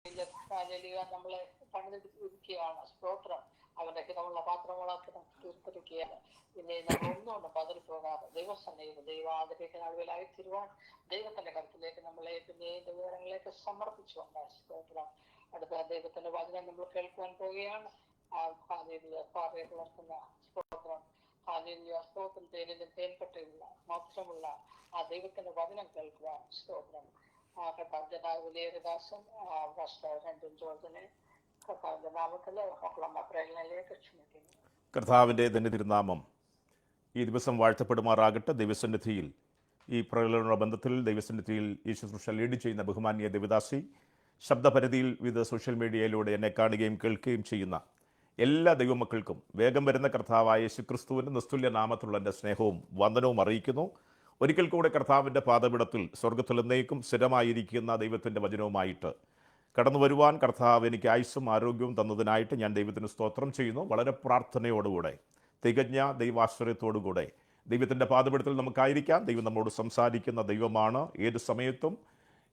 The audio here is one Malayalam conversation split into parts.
നമ്മളെ പണിതെടുക്കുകയാണ്. സ്തോത്രം. അവരുടെ നമ്മളുടെ പാത്രങ്ങളാക്കി തീർത്തിരിക്കുകയാണ്. പിന്നെ നമ്മളൊന്നും പതറിപ്പോകാതെ ദൈവസന്നിധിയിൽ ദൈവാതിരേക്ക് നടുവിലായി തീരുവാൻ ദൈവത്തിന്റെ കരുത്തിലേക്ക് നമ്മളെ പിന്നെ വിവരങ്ങളിലേക്ക് സമർപ്പിച്ചുകൊണ്ട് സ്തോത്രം. അടുത്ത ദൈവത്തിന്റെ വചനം നമ്മൾ കേൾക്കുവാൻ പോവുകയാണ്. വളർത്തുന്ന സ്തോത്രം. സ്തോത്രം തേനിലും തേൻപെട്ടില്ല മാത്രമുള്ള ആ ദൈവത്തിന്റെ വചനം കേൾക്കുവാൻ സ്തോത്രം. വിലയേറിയദാസൻ ജോർജിനെ കർത്താവിന്റെ നാമത്തില് ഒക്ലഹോമ പ്രേരണയിലേക്ക് ക്ഷണിക്കുന്നു. കർത്താവിൻ്റെ തന്നെ തിരുനാമം ഈ ദിവസം വാഴ്ത്തപ്പെടുമാറാകട്ടെ. ദൈവസന്നിധിയിൽ ഈ പ്രകടന ബന്ധത്തിൽ ദൈവസന്നിധിയിൽ ഈ ശുശ്രൂഷ ലീഡ് ചെയ്യുന്ന ബഹുമാന്യ ദേവദാസി, ശബ്ദപരിധിയിൽ വിവിധ സോഷ്യൽ മീഡിയയിലൂടെ എന്നെ കാണുകയും കേൾക്കുകയും ചെയ്യുന്ന എല്ലാ ദൈവമക്കൾക്കും വേഗം വരുന്ന കർത്താവായ യേശുക്രിസ്തുവിൻ്റെ നിസ്തുല്യ നാമത്തിലുള്ള എൻ്റെ സ്നേഹവും വന്ദനവും അറിയിക്കുന്നു. ഒരിക്കൽ കൂടെ കർത്താവിൻ്റെ പാദപീഠത്തിൽ സ്വർഗത്തിൽ എന്നേക്കും സ്ഥിരമായിരിക്കുന്ന ദൈവത്തിൻ്റെ വചനവുമായിട്ട് കടന്നു വരുവാൻ കർത്താവ് എനിക്ക് ആയുസ്സും ആരോഗ്യവും തന്നതിനായിട്ട് ഞാൻ ദൈവത്തിന് സ്തോത്രം ചെയ്യുന്നു. വളരെ പ്രാർത്ഥനയോടുകൂടെ തികഞ്ഞ ദൈവാശ്രയത്തോടുകൂടെ ദൈവത്തിൻ്റെ പാദപീഠത്തിൽ നമുക്കായിരിക്കാം. ദൈവം നമ്മോട് സംസാരിക്കുന്ന ദൈവമാണ്. ഏത് സമയത്തും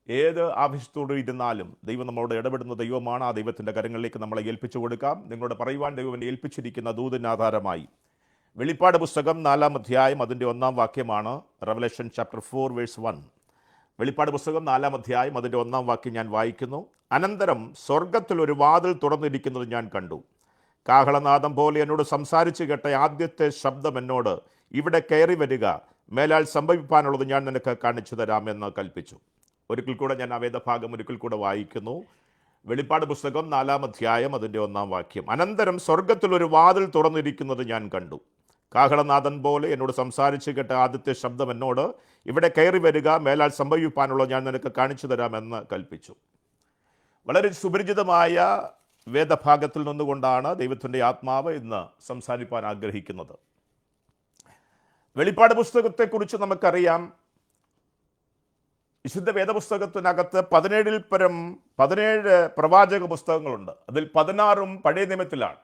ഏത് ആവശ്യത്തോട് ഇരുന്നാലും ദൈവം നമ്മളോട് ഇടപെടുന്ന ദൈവമാണ്. ആ ദൈവത്തിൻ്റെ കരങ്ങളിലേക്ക് നമ്മളെ ഏൽപ്പിച്ചു കൊടുക്കാം. നിങ്ങളോട് പറയുവാൻ ദൈവം ഏൽപ്പിച്ചിരിക്കുന്ന ദൂതിനാധാരമായി വെളിപ്പാട് പുസ്തകം 4-ാം അധ്യായം അതിൻ്റെ 1-ാം വാക്യമാണ്. Revelation chapter 4 verse 1. വെളിപ്പാട് പുസ്തകം 4-ാം അധ്യായം അതിൻ്റെ 1-ാം വാക്യം ഞാൻ വായിക്കുന്നു. അനന്തരം സ്വർഗത്തിൽ ഒരു വാതിൽ തുറന്നിരിക്കുന്നത് ഞാൻ കണ്ടു. കാഹളനാദം പോലെ എന്നോട് സംസാരിച്ചു കേട്ട ആദ്യത്തെ ശബ്ദം എന്നോട്, ഇവിടെ കയറി വരിക, മേലാൽ സംഭവിപ്പാനുള്ളത് ഞാൻ നിനക്ക് കാണിച്ചു തരാമെന്ന് കൽപ്പിച്ചു. ഒരിക്കൽ കൂടെ ഞാൻ ആ വേദഭാഗം ഒരിക്കൽ കൂടെ വായിക്കുന്നു. വെളിപ്പാട് പുസ്തകം 4-ാം അധ്യായം അതിൻ്റെ 1-ാം വാക്യം. അനന്തരം സ്വർഗത്തിൽ ഒരു വാതിൽ തുറന്നിരിക്കുന്നത് ഞാൻ കണ്ടു. കാഹളനാഥൻ പോലെ എന്നോട് സംസാരിച്ചു കേട്ട ആദ്യത്തെ ശബ്ദം എന്നോട്, ഇവിടെ കയറി വരിക, മേലാൽ സംഭവിപ്പാനുള്ളത് ഞാൻ നിനക്ക് കാണിച്ചു തരാമെന്ന് കൽപ്പിച്ചു. വളരെ സുപരിചിതമായ വേദഭാഗത്തിൽ നിന്നുകൊണ്ടാണ് ദൈവത്തിൻ്റെ ആത്മാവ് ഇന്ന് സംസാരിപ്പാൻ ആഗ്രഹിക്കുന്നത്. വെളിപ്പാട് പുസ്തകത്തെക്കുറിച്ച് നമുക്കറിയാം. വിശുദ്ധ വേദപുസ്തകത്തിനകത്ത് 17 പ്രവാചക പുസ്തകങ്ങളുണ്ട്. അതിൽ 16 പഴയ നിയമത്തിലാണ്.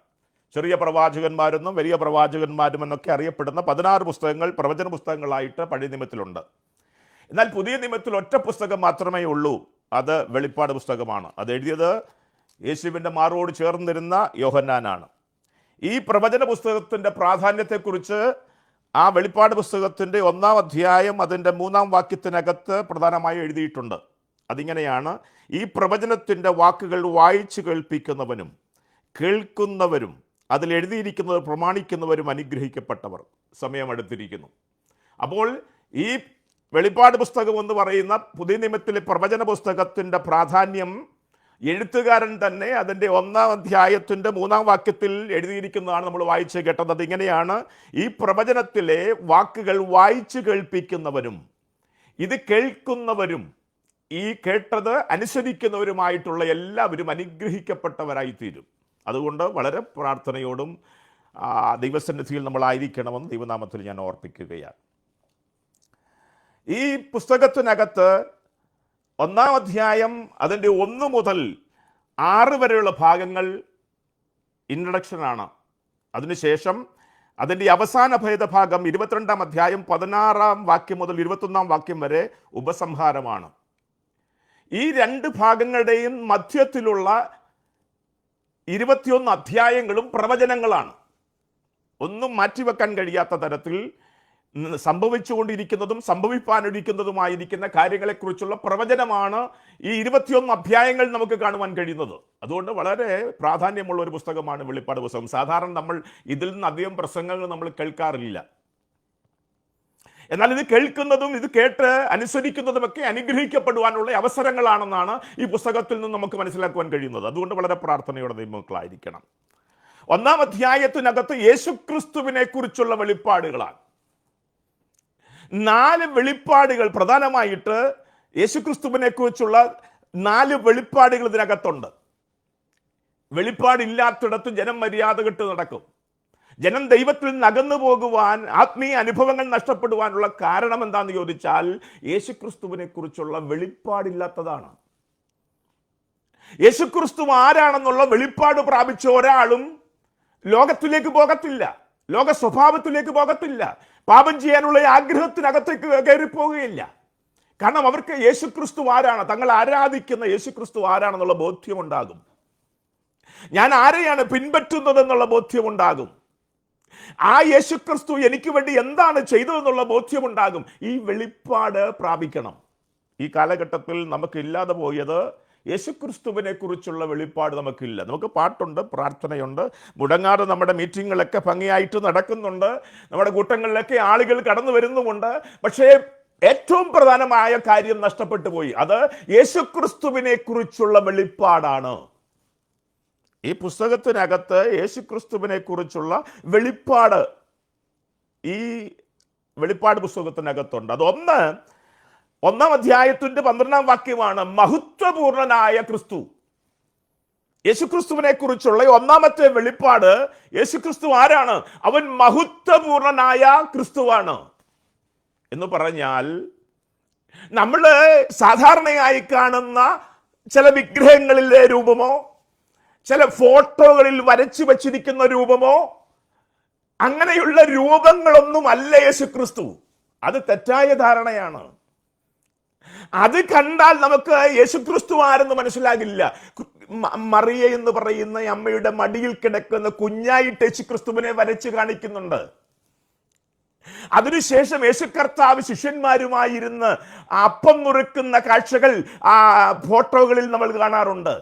ചെറിയ പ്രവാചകന്മാരെന്നും വലിയ പ്രവാചകന്മാരും എന്നൊക്കെ അറിയപ്പെടുന്ന 16 പുസ്തകങ്ങൾ പ്രവചന പുസ്തകങ്ങളായിട്ട് പഴയ നിയമത്തിലുണ്ട്. എന്നാൽ പുതിയ നിയമത്തിൽ ഒറ്റ പുസ്തകം മാത്രമേ ഉള്ളൂ. അത് വെളിപ്പാട് പുസ്തകമാണ്. അത് എഴുതിയത് യേശുവിൻ്റെ മാറോട് ചേർന്നിരുന്ന യോഹന്നാനാണ്. ഈ പ്രവചന പുസ്തകത്തിൻ്റെ പ്രാധാന്യത്തെക്കുറിച്ച് ആ വെളിപ്പാട് പുസ്തകത്തിൻ്റെ 1-ാം അധ്യായം അതിൻ്റെ 3-ാം വാക്യത്തിനകത്ത് പ്രധാനമായി എഴുതിയിട്ടുണ്ട്. അതിങ്ങനെയാണ്: ഈ പ്രവചനത്തിൻ്റെ വാക്കുകൾ വായിച്ചു കേൾപ്പിക്കുന്നവനും കേൾക്കുന്നവരും അതിൽ എഴുതിയിരിക്കുന്നത് പ്രമാണിക്കുന്നവരും അനുഗ്രഹിക്കപ്പെട്ടവർ. സമയമെടുത്തിരിക്കുന്നു. അപ്പോൾ ഈ വെളിപ്പാട് പുസ്തകം എന്ന് പറയുന്ന പുതിയ നിയമത്തിലെ പ്രവചന പുസ്തകത്തിൻ്റെ പ്രാധാന്യം എഴുത്തുകാരൻ തന്നെ അതിൻ്റെ 1-ാം അധ്യായത്തിൻ്റെ 3-ാം വാക്യത്തിൽ എഴുതിയിരിക്കുന്നതാണ് നമ്മൾ വായിച്ച് കേട്ടത്. അതിങ്ങനെയാണ്: ഈ പ്രവചനത്തിലെ വാക്കുകൾ വായിച്ചു കേൾപ്പിക്കുന്നവരും ഇത് കേൾക്കുന്നവരും ഈ കേട്ടത് അനുസരിക്കുന്നവരുമായിട്ടുള്ള എല്ലാവരും അനുഗ്രഹിക്കപ്പെട്ടവരായിത്തീരും. അതുകൊണ്ട് വളരെ പ്രാർത്ഥനയോടും ദൈവസന്നിധിയിൽ നമ്മളായിരിക്കണമെന്ന് ദൈവനാമത്തിൽ ഞാൻ ഓർപ്പിക്കുകയാണ്. ഈ പുസ്തകത്തിനകത്ത് 1-ാം അധ്യായം അതിൻ്റെ 1 മുതൽ 6 വരെയുള്ള ഭാഗങ്ങൾ ഇൻട്രഡക്ഷനാണ്. അതിനുശേഷം അതിൻ്റെ അവസാന ഭേദഭാഗം 22-ാം അധ്യായം 16-ാം വാക്യം മുതൽ 21-ാം വാക്യം വരെ ഉപസംഹാരമാണ്. ഈ 2 ഭാഗങ്ങളുടെയും മധ്യത്തിലുള്ള 21 അധ്യായങ്ങളും പ്രവചനങ്ങളാണ്. ഒന്നും മാറ്റിവെക്കാൻ കഴിയാത്ത തരത്തിൽ സംഭവിച്ചുകൊണ്ടിരിക്കുന്നതും സംഭവിപ്പാനിരിക്കുന്നതുമായിരിക്കുന്ന കാര്യങ്ങളെക്കുറിച്ചുള്ള പ്രവചനമാണ് ഈ 21 അധ്യായങ്ങൾ നമുക്ക് കാണുവാൻ കഴിയുന്നത്. അതുകൊണ്ട് വളരെ പ്രാധാന്യമുള്ള ഒരു പുസ്തകമാണ് വെളിപ്പാട് പുസ്തകം. സാധാരണ നമ്മൾ ഇതിൽ നിന്ന് അധികം പ്രസംഗങ്ങൾ നമ്മൾ കേൾക്കാറില്ല. എന്നാൽ ഇത് കേൾക്കുന്നതും ഇത് കേട്ട് അനുസരിക്കുന്നതുമൊക്കെ അനുഗ്രഹിക്കപ്പെടുവാനുള്ള അവസരങ്ങളാണെന്നാണ് ഈ പുസ്തകത്തിൽ നിന്ന് നമുക്ക് മനസ്സിലാക്കുവാൻ കഴിയുന്നത്. അതുകൊണ്ട് വളരെ പ്രാർത്ഥനയോടെ ദൈവമക്കളായിരിക്കണം. 1-ാം അധ്യായത്തിനകത്ത് യേശുക്രിസ്തുവിനെ കുറിച്ചുള്ള വെളിപ്പാടുകളാണ്. 4 വെളിപ്പാടുകൾ പ്രധാനമായിട്ട് യേശുക്രിസ്തുവിനെ കുറിച്ചുള്ള 4 വെളിപ്പാടുകൾ ഇതിനകത്തുണ്ട്. വെളിപ്പാടില്ലാത്തിടത്ത് ജനം മര്യാദ കെട്ട് നടക്കും. ജനം ദൈവത്തിൽ നിന്ന് അകന്നു പോകുവാൻ, ആത്മീയ അനുഭവങ്ങൾ നഷ്ടപ്പെടുവാനുള്ള കാരണം എന്താണെന്ന് ചോദിച്ചാൽ യേശുക്രിസ്തുവിനെ കുറിച്ചുള്ള വെളിപ്പാടില്ലാത്തതാണ്. യേശുക്രിസ്തു ആരാണെന്നുള്ള വെളിപ്പാട് പ്രാപിച്ച ഒരാളും ലോകത്തിലേക്ക് പോകത്തില്ല, ലോക സ്വഭാവത്തിലേക്ക് പോകത്തില്ല, പാപം ചെയ്യാനുള്ള ആഗ്രഹത്തിനകത്തേക്ക് കയറിപ്പോവുകയില്ല. കാരണം അവർക്ക് യേശുക്രിസ്തു ആരാണ്, തങ്ങൾ ആരാധിക്കുന്ന യേശുക്രിസ്തു ആരാണെന്നുള്ള ബോധ്യമുണ്ടാകും. ഞാൻ ആരെയാണ് പിൻപറ്റുന്നത് എന്നുള്ള ബോധ്യമുണ്ടാകും. ആ യേശുക്രിസ്തു എനിക്ക് വേണ്ടി എന്താണ് ചെയ്തതെന്നുള്ള ബോധ്യമുണ്ടാകും. ഈ വെളിപ്പാട് പ്രാപിക്കണം. ഈ കാലഘട്ടത്തിൽ നമുക്കില്ലാതെ പോയത് യേശുക്രിസ്തുവിനെ കുറിച്ചുള്ള വെളിപ്പാട് നമുക്കില്ല. നമുക്ക് പാട്ടുണ്ട്, പ്രാർത്ഥനയുണ്ട്, മുടങ്ങാതെ നമ്മുടെ മീറ്റിങ്ങുകളൊക്കെ ഭംഗിയായിട്ട് നടക്കുന്നുണ്ട്, നമ്മുടെ കൂട്ടങ്ങളിലൊക്കെ ആളുകൾ കടന്നു വരുന്നുമുണ്ട്. പക്ഷേ ഏറ്റവും പ്രധാനമായ കാര്യം നഷ്ടപ്പെട്ടു പോയി. അത് യേശുക്രിസ്തുവിനെ കുറിച്ചുള്ള വെളിപ്പാടാണ്. ഈ പുസ്തകത്തിനകത്ത് യേശുക്രിസ്തുവിനെ കുറിച്ചുള്ള വെളിപ്പാട് ഈ വെളിപ്പാട് പുസ്തകത്തിനകത്തുണ്ട്. അത് ഒന്നാം അധ്യായത്തിന്റെ 12-ാം വാക്യമാണ്. മഹത്വപൂർണനായ ക്രിസ്തു. യേശുക്രിസ്തുവിനെ കുറിച്ചുള്ള ഒന്നാമത്തെ വെളിപ്പാട്. യേശുക്രിസ്തു ആരാണ്? അവൻ മഹത്വപൂർണനായ ക്രിസ്തുവാണ് എന്ന് പറഞ്ഞാൽ, നമ്മൾ സാധാരണയായി കാണുന്ന ചില വിഗ്രഹങ്ങളിലെ രൂപമോ ചില ഫോട്ടോകളിൽ വരച്ചു വച്ചിരിക്കുന്ന രൂപമോ അങ്ങനെയുള്ള രൂപങ്ങളൊന്നും അല്ല യേശുക്രിസ്തു. അത് തെറ്റായ ധാരണയാണ്. അത് കണ്ടാൽ നമുക്ക് യേശുക്രിസ്തു ആരെന്ന് മനസ്സിലാകില്ല. മറിയ എന്ന് പറയുന്ന അമ്മയുടെ മടിയിൽ കിടക്കുന്ന കുഞ്ഞായിട്ട് യേശുക്രിസ്തുവിനെ വരച്ച് കാണിക്കുന്നുണ്ട്. അതിനുശേഷം യേശു കർത്താവ് ശിഷ്യന്മാരുമായിരുന്ന് അപ്പം നുറുക്കുന്ന കാഴ്ചകൾ ആ ഫോട്ടോകളിൽ നമ്മൾ കാണാറുണ്ട്.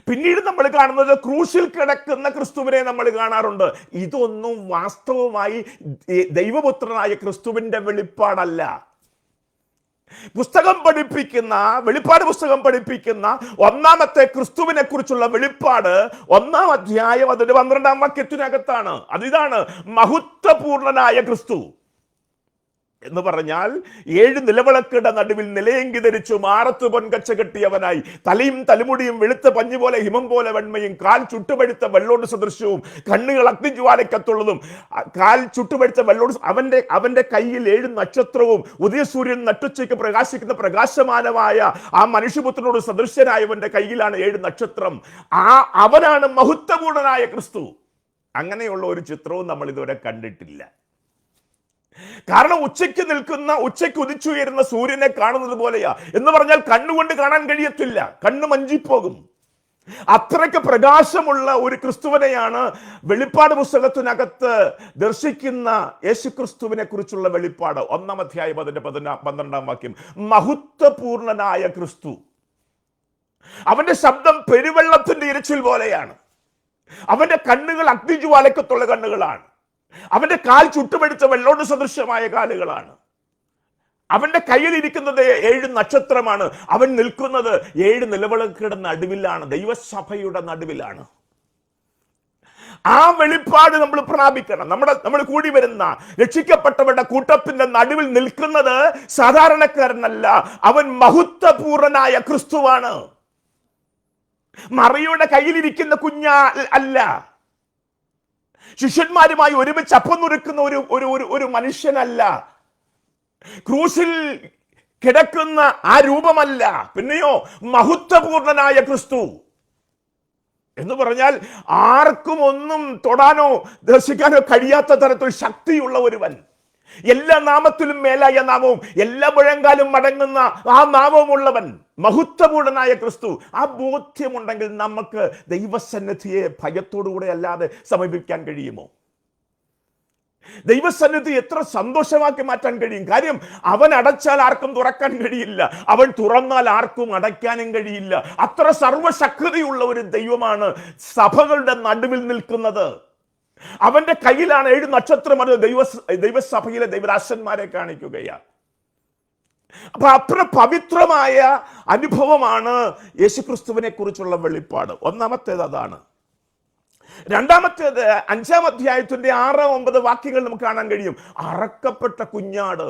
പിന്നീട് നമ്മൾ കാണുന്നത് ക്രൂശിൽ കിടക്കുന്ന ക്രിസ്തുവിനെ നമ്മൾ കാണാറുണ്ട്. ഇതൊന്നും വാസ്തവമായി ദൈവപുത്രനായ ക്രിസ്തുവിന്റെ വെളിപ്പാടല്ല. വെളിപ്പാട് പുസ്തകം പഠിപ്പിക്കുന്ന ഒന്നാമത്തെ ക്രിസ്തുവിനെ കുറിച്ചുള്ള വെളിപ്പാട് 1-ാം അധ്യായം അതിന്റെ 12-ാം വാക്യത്തിനകത്താണ്. അതിതാണ് മഹത്വപൂർണനായ ക്രിസ്തു എന്ന് പറഞ്ഞാൽ 7 നിലവിളക്കുകളുടെ നടുവിൽ നിലയെങ്കി ധരിച്ചു മാറത്ത് പൊൻകച്ച കെട്ടിയവനായി, തലയും തലമുടിയും വെളുത്ത പഞ്ഞു പോലെ ഹിമം പോലെ വെണ്മയും, കാൽ ചുട്ടുപഴുത്ത വെള്ളോട് സദൃശ്യവും, കണ്ണുകൾ അഗ്നിജ്വാലക്കത്തുള്ളതും, കാൽ ചുട്ടുപഴുത്ത വെള്ളോട്, അവന്റെ കയ്യിൽ 7 നക്ഷത്രവും, ഉദയസൂര്യൻ നട്ടുച്ചയ്ക്ക് പ്രകാശിക്കുന്ന പ്രകാശമാനമായ ആ മനുഷ്യപുത്രനോട് സദൃശ്യനായവന്റെ കയ്യിലാണ് 7 നക്ഷത്രം. അവനാണ് മഹത്വപൂർണനായ ക്രിസ്തു. അങ്ങനെയുള്ള ഒരു ചിത്രവും നമ്മൾ ഇതുവരെ കണ്ടിട്ടില്ല. കാരണം ഉച്ചയ്ക്ക് ഉദിച്ചുയരുന്ന സൂര്യനെ കാണുന്നത് പോലെയാ എന്ന് പറഞ്ഞാൽ കണ്ണുകൊണ്ട് കാണാൻ കഴിയത്തില്ല, കണ്ണ് മഞ്ചിപ്പോകും. അത്രയ്ക്ക് പ്രകാശമുള്ള ഒരു ക്രിസ്തുവിനെയാണ് വെളിപ്പാട് പുസ്തകത്തിനകത്ത് ദർശിക്കുന്ന യേശുക്രിസ്തുവിനെ കുറിച്ചുള്ള വെളിപ്പാട്. 1-ാം അധ്യായം അതിന്റെ 12-ാം വാക്യം. മഹത്വപൂർണനായ ക്രിസ്തു. അവന്റെ ശബ്ദം പെരുവെള്ളത്തിന്റെ ഇരച്ചിൽ പോലെയാണ്. അവന്റെ കണ്ണുകൾ അഗ്നിജ്വാലക്കത്തുള്ള കണ്ണുകളാണ്. അവന്റെ കാൽ ചുട്ടുപഴുത്ത വെള്ളോട് സദൃശ്യമായ കാലുകളാണ്. അവന്റെ കയ്യിലിരിക്കുന്നത് 7 നക്ഷത്രമാണ്. അവൻ നിൽക്കുന്നത് 7 നിലവിളക്കുകളുടെ നടുവിലാണ്, ദൈവസഭയുടെ നടുവിലാണ്. ആ വെളിപ്പാട് നമ്മൾ പ്രാപിക്കണം. നമ്മൾ കൂടി വരുന്ന രക്ഷിക്കപ്പെട്ടവരുടെ കൂട്ടത്തിന്റെ നടുവിൽ നിൽക്കുന്നത് സാധാരണക്കാരനല്ല, അവൻ മഹത്വപൂർണനായ ക്രിസ്തുവാണ്. മറിയയുടെ കയ്യിലിരിക്കുന്ന കുഞ്ഞാ അല്ല, ശിഷ്യന്മാരുമായി ഒരുമിച്ച് അപ്പം നുറുക്കുന്ന ഒരു മനുഷ്യനല്ല, ക്രൂശിൽ കിടക്കുന്ന ആ രൂപമല്ല, പിന്നെയോ മഹത്വപൂർണനായ ക്രിസ്തു എന്ന് പറഞ്ഞാൽ ആർക്കും ഒന്നും തൊടാനോ ദർശിക്കാനോ കഴിയാത്ത തരത്തിൽ ശക്തിയുള്ള ഒരുവൻ, എല്ലാ നാമത്തിലും മേലായ നാമവും എല്ലാ മുഴങ്കാലും മടങ്ങുന്ന ആ നാമവുമുള്ളവൻ, മഹത്വപൂർണനായ ക്രിസ്തു. ആ ബോധ്യമുണ്ടെങ്കിൽ നമുക്ക് ദൈവസന്നിധിയെ ഭയത്തോടുകൂടെ അല്ലാതെ സമീപിക്കാൻ കഴിയുമോ? ദൈവസന്നിധി എത്ര സന്തോഷമാക്കി മാറ്റാൻ കഴിയും. കാര്യം അവൻ അടച്ചാൽ ആർക്കും തുറക്കാൻ കഴിയില്ല, അവൻ തുറന്നാൽ ആർക്കും അടയ്ക്കാനും കഴിയില്ല. അത്ര സർവശക്തിയുള്ള ഒരു ദൈവമാണ് സഭകളുടെ നടുവിൽ നിൽക്കുന്നത്. അവന്റെ കയ്യിലാണ് 7 നക്ഷത്രം. അത് ദൈവസഭയിലെ ദൈവദാസന്മാരെ കാണിക്കുകയാണ്. അപ്പൊ അത്ര പവിത്രമായ അനുഭവമാണ് യേശുക്രിസ്തുവിനെ കുറിച്ചുള്ള വെളിപ്പാട്. ഒന്നാമത്തേത് അതാണ്. രണ്ടാമത്തേത് 5-ാം അധ്യായത്തിന്റെ 6-9 വാക്യങ്ങൾ നമുക്ക് കാണാൻ കഴിയും. അറക്കപ്പെട്ട കുഞ്ഞാട്,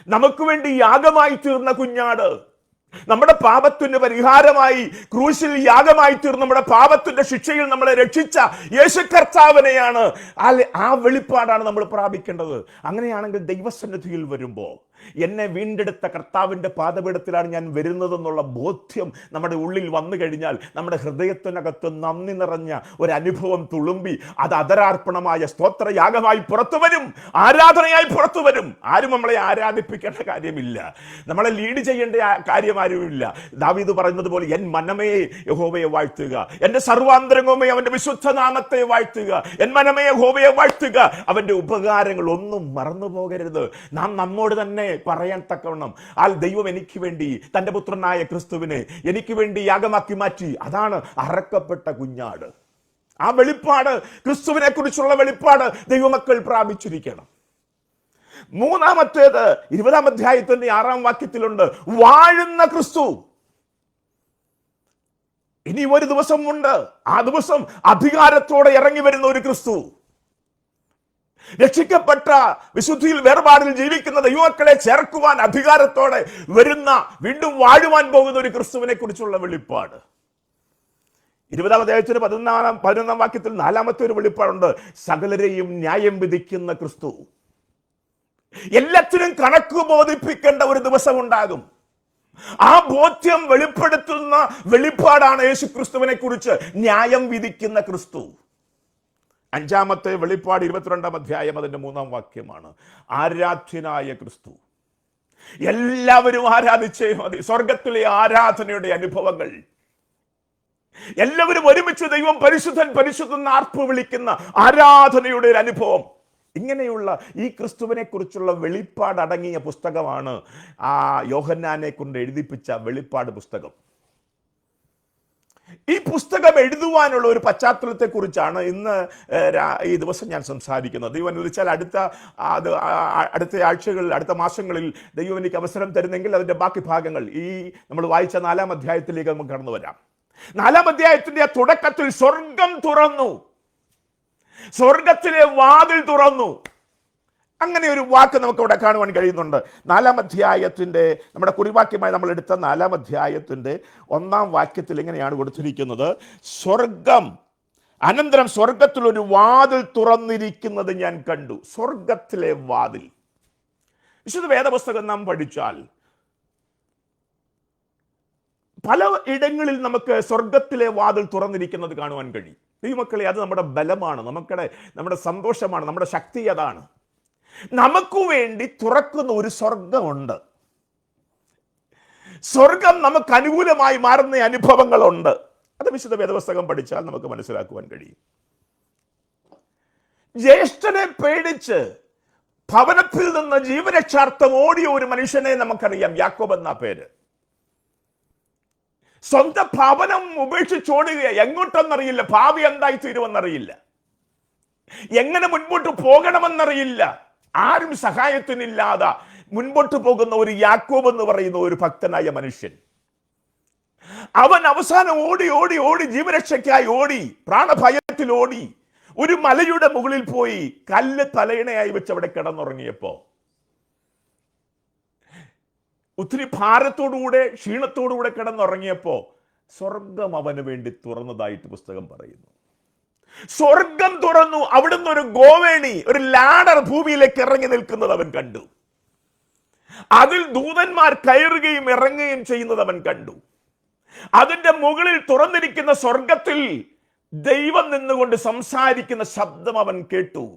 നമുക്ക് വേണ്ടി യാഗമായി തീർന്ന കുഞ്ഞാട്, നമ്മുടെ പാപത്തിന് പരിഹാരമായി ക്രൂശിൽ യാഗമായി തീർന്ന് നമ്മുടെ പാപത്തിന്റെ ശിക്ഷയിൽ നമ്മളെ രക്ഷിച്ച യേശു കർത്താവിനെയാണ്, ആ വെളിപ്പാടാണ് നമ്മൾ പ്രാപിക്കേണ്ടത്. അങ്ങനെയാണെങ്കിൽ ദൈവസന്നിധിയിൽ വരുമ്പോൾ എന്നെ വീണ്ടെടുത്ത കർത്താവിൻ്റെ പാദപീഠത്തിലാണ് ഞാൻ വരുന്നതെന്നുള്ള ബോധ്യം നമ്മുടെ ഉള്ളിൽ വന്നു കഴിഞ്ഞാൽ നമ്മുടെ ഹൃദയത്തിനകത്ത് നന്ദി നിറഞ്ഞ ഒരു അനുഭവം തുളുമ്പി അത് അതരാർപ്പണമായ സ്തോത്രയാഗമായി പുറത്തു വരും, ആരാധനയായി പുറത്തു വരും. ആരും നമ്മളെ ആരാധിപ്പിക്കേണ്ട കാര്യമില്ല, നമ്മളെ ലീഡ് ചെയ്യേണ്ട കാര്യം ആരുമില്ല. ദാവീദ് പറയുന്നത് പോലെ എൻ മനമേ യഹോവയെ വാഴ്ത്തുക, എൻ്റെ സർവാന്തരംഗമേ അവൻ്റെ വിശുദ്ധ നാമത്തെ വാഴ്ത്തുക, എൻ മനമേ യഹോവയെ വാഴ്ത്തുക, അവൻ്റെ ഉപകാരങ്ങൾ ഒന്നും മറന്നു പോകരുത്. നാം നമ്മോട് തന്നെ പറയാൻ തക്കവണ്ണം ദൈവം എനിക്ക് വേണ്ടി തൻ്റെ പുത്രനായ ക്രിസ്തുവിനെ എനിക്ക് വേണ്ടി യാഗമാക്കി മാറ്റി. അതാണ് അറക്കപ്പെട്ട കുഞ്ഞാട്. ആ വെളിപ്പാട്, ക്രിസ്തുവിനെ കുറിച്ചുള്ള വെളിപ്പാട് ദൈവമക്കൾ പ്രാപിച്ചിരിക്കണം. മൂന്നാമത്തേത് 20-ാം അധ്യായത്തിന്റെ 6-ാം വാക്യത്തിലുണ്ട്, വാഴുന്ന ക്രിസ്തു. ഇനി ഒരു ദിവസമുണ്ട്, ആ ദിവസം അധികാരത്തോടെ ഇറങ്ങി വരുന്ന ഒരു ക്രിസ്തു. രക്ഷിക്കപ്പെട്ട വിശുദ്ധിയിൽ വേർപാടിൽ ജീവിക്കുന്ന ദൈവമക്കളെ ചേർക്കുവാൻ അധികാരത്തോടെ വരുന്ന, വീണ്ടും വാഴുവാൻ പോകുന്ന ഒരു ക്രിസ്തുവിനെ കുറിച്ചുള്ള വെളിപ്പാട്. 20-ാം അധ്യായത്തിന് 11-ാം വാക്യത്തിൽ 4-ാമത്തെ ഒരു വെളിപ്പാടുണ്ട്, സകലരെയും ന്യായം വിധിക്കുന്ന ക്രിസ്തു. എല്ലാത്തിനും കണക്ക് ബോധിപ്പിക്കേണ്ട ഒരു ദിവസം ഉണ്ടാകും. ആ ബോധ്യം വെളിപ്പെടുത്തുന്ന വെളിപ്പാടാണ് യേശു ക്രിസ്തുവിനെ കുറിച്ച് ന്യായം വിധിക്കുന്ന ക്രിസ്തു. 5-ാമത്തെ വെളിപ്പാട് 22-ാം അധ്യായം അതിന്റെ 3-ാം വാക്യമാണ്, ആരാധ്യനായ ക്രിസ്തു. എല്ലാവരും ആരാധിച്ചേ മതി. സ്വർഗത്തിലെ ആരാധനയുടെ അനുഭവങ്ങൾ, എല്ലാവരും ഒരുമിച്ച് ദൈവം പരിശുദ്ധൻ പരിശുദ്ധൻ ആർപ്പ് വിളിക്കുന്ന ആരാധനയുടെ ഒരു അനുഭവം. ഇങ്ങനെയുള്ള ഈ ക്രിസ്തുവിനെ കുറിച്ചുള്ള വെളിപ്പാട് അടങ്ങിയ പുസ്തകമാണ് ആ യോഹന്നാനെ കൊണ്ട് എഴുതിപ്പിച്ച വെളിപ്പാട് പുസ്തകം. ഈ പുസ്തകം എഴുതുവാനുള്ള ഒരു പശ്ചാത്തലത്തെ കുറിച്ചാണ് ഇന്ന് ഈ ദിവസം ഞാൻ സംസാരിക്കുന്നത്. ദൈവം അനുവദിച്ചാൽ അടുത്ത ആഴ്ചകളിൽ, അടുത്ത മാസങ്ങളിൽ ദൈവം എനിക്ക് അവസരം തരുന്നെങ്കിൽ അതിന്റെ ബാക്കി ഭാഗങ്ങൾ ഈ നമ്മൾ വായിച്ച 4-ാം അധ്യായത്തിലേക്ക് നമുക്ക് കടന്നു വരാം. 4-ാം അധ്യായത്തിന്റെ തുടക്കത്തിൽ സ്വർഗം തുറന്നു, സ്വർഗത്തിലെ വാതിൽ തുറന്നു. അങ്ങനെ ഒരു വാക്ക് നമുക്ക് ഇവിടെ കാണുവാൻ കഴിയുന്നുണ്ട്. 4-ാം അധ്യായത്തിന്റെ നമ്മുടെ കുറിവാക്യമായി നമ്മൾ എടുത്ത 4-ാം അധ്യായത്തിന്റെ 1-ാം വാക്യത്തിൽ ഇങ്ങനെയാണ് കൊടുത്തിരിക്കുന്നത്, സ്വർഗം അനന്തരം സ്വർഗത്തിലൊരു വാതിൽ തുറന്നിരിക്കുന്നത് ഞാൻ കണ്ടു. സ്വർഗത്തിലെ വാതിൽ. വിശുദ്ധ വേദപുസ്തകം നാം പഠിച്ചാൽ പല ഇടങ്ങളിൽ നമുക്ക് സ്വർഗത്തിലെ വാതിൽ തുറന്നിരിക്കുന്നത് കാണുവാൻ കഴിയും. ദൈവമക്കളെ, അത് നമ്മുടെ ബലമാണ്, നമ്മുടെ സന്തോഷമാണ്, നമ്മുടെ ശക്തി അതാണ്. നമുക്ക് വേണ്ടി തുറക്കുന്ന ഒരു സ്വർഗമുണ്ട്. സ്വർഗം നമുക്ക് അനുകൂലമായി മാറുന്ന അനുഭവങ്ങളുണ്ട്. അത് വിശുദ്ധ വേദപുസ്തകം പഠിച്ചാൽ നമുക്ക് മനസ്സിലാക്കുവാൻ കഴിയും. ജ്യേഷ്ഠനെ പേടിച്ച് ഭവനത്തിൽ നിന്ന് ജീവരക്ഷാർത്ഥം ഓടിയ ഒരു മനുഷ്യനെ നമുക്കറിയാം, യാക്കോബ് എന്ന പേര്. സ്വന്തം ഭവനം ഉപേക്ഷിച്ചോടുക, എങ്ങോട്ടെന്നറിയില്ല, ഭാവി എന്തായി തീരുമെന്നറിയില്ല, എങ്ങനെ മുൻപോട്ട് പോകണമെന്നറിയില്ല, ആരും സഹായത്തിനില്ലാതെ മുൻപോട്ട് പോകുന്ന ഒരു യാക്കോബ് എന്ന് പറയുന്ന ഒരു ഭക്തനായ മനുഷ്യൻ. അവൻ അവസാനം ഓടി ഓടി ഓടി ജീവരക്ഷയ്ക്കായി ഓടി, പ്രാണഭയത്തിൽ ഓടി, ഒരു മലയുടെ മുകളിൽ പോയി കല്ല് തലയിണയായി വെച്ച് അവിടെ കിടന്നുറങ്ങിയപ്പോ ഒത്തിരി ഭാരത്തോടുകൂടെ ക്ഷീണത്തോടുകൂടെ കിടന്നുറങ്ങിയപ്പോ സ്വർഗം അവന് വേണ്ടി തുറന്നതായിട്ട് പുസ്തകം പറയുന്നു. സ്വർഗം തുറന്നു. അവിടുന്ന് ഒരു ഗോവേണി, ഒരു ലാഡർ ഭൂമിയിലേക്ക് ഇറങ്ങി നിൽക്കുന്നത് അവൻ കണ്ടു. അതിൽ ദൂതന്മാർ കയറുകയും ഇറങ്ങുകയും ചെയ്യുന്നത് അവൻ കണ്ടു. അതിന്റെ മുകളിൽ തുറന്നിരിക്കുന്ന സ്വർഗത്തിൽ ദൈവം നിന്നുകൊണ്ട് സംസാരിക്കുന്ന ശബ്ദം അവൻ കേട്ടു.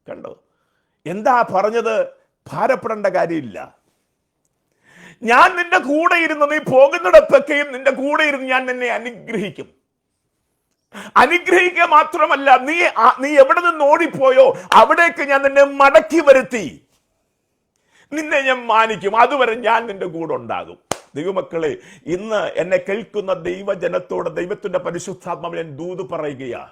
കണ്ടോ, എന്താ പറഞ്ഞത്? ഭാരപ്പെടേണ്ട കാര്യമില്ല, ഞാൻ നിന്റെ കൂടെ ഇരുന്ന്, നീ പോകുന്നിടത്തൊക്കെയും നിന്റെ കൂടെ ഇരുന്ന് ഞാൻ നിന്നെ അനുഗ്രഹിക്കും. അനുഗ്രഹിക്കുക മാത്രമല്ല, നീ എവിടെ നിന്ന് ഓടിപ്പോയോ അവിടേക്ക് ഞാൻ നിന്നെ മടക്കി വരുത്തി, നിന്നെ ഞാൻ മാനിക്കും. അതുവരെ ഞാൻ നിന്റെ കൂടെ ഉണ്ടാകും. ദൈവമക്കളെ, ഇന്ന് എന്നെ കേൾക്കുന്ന ദൈവജനത്തോട് ദൈവത്തിന്റെ പരിശുദ്ധാത്മാവിൽ ഞാൻ ദൂത് പറയുകയാ.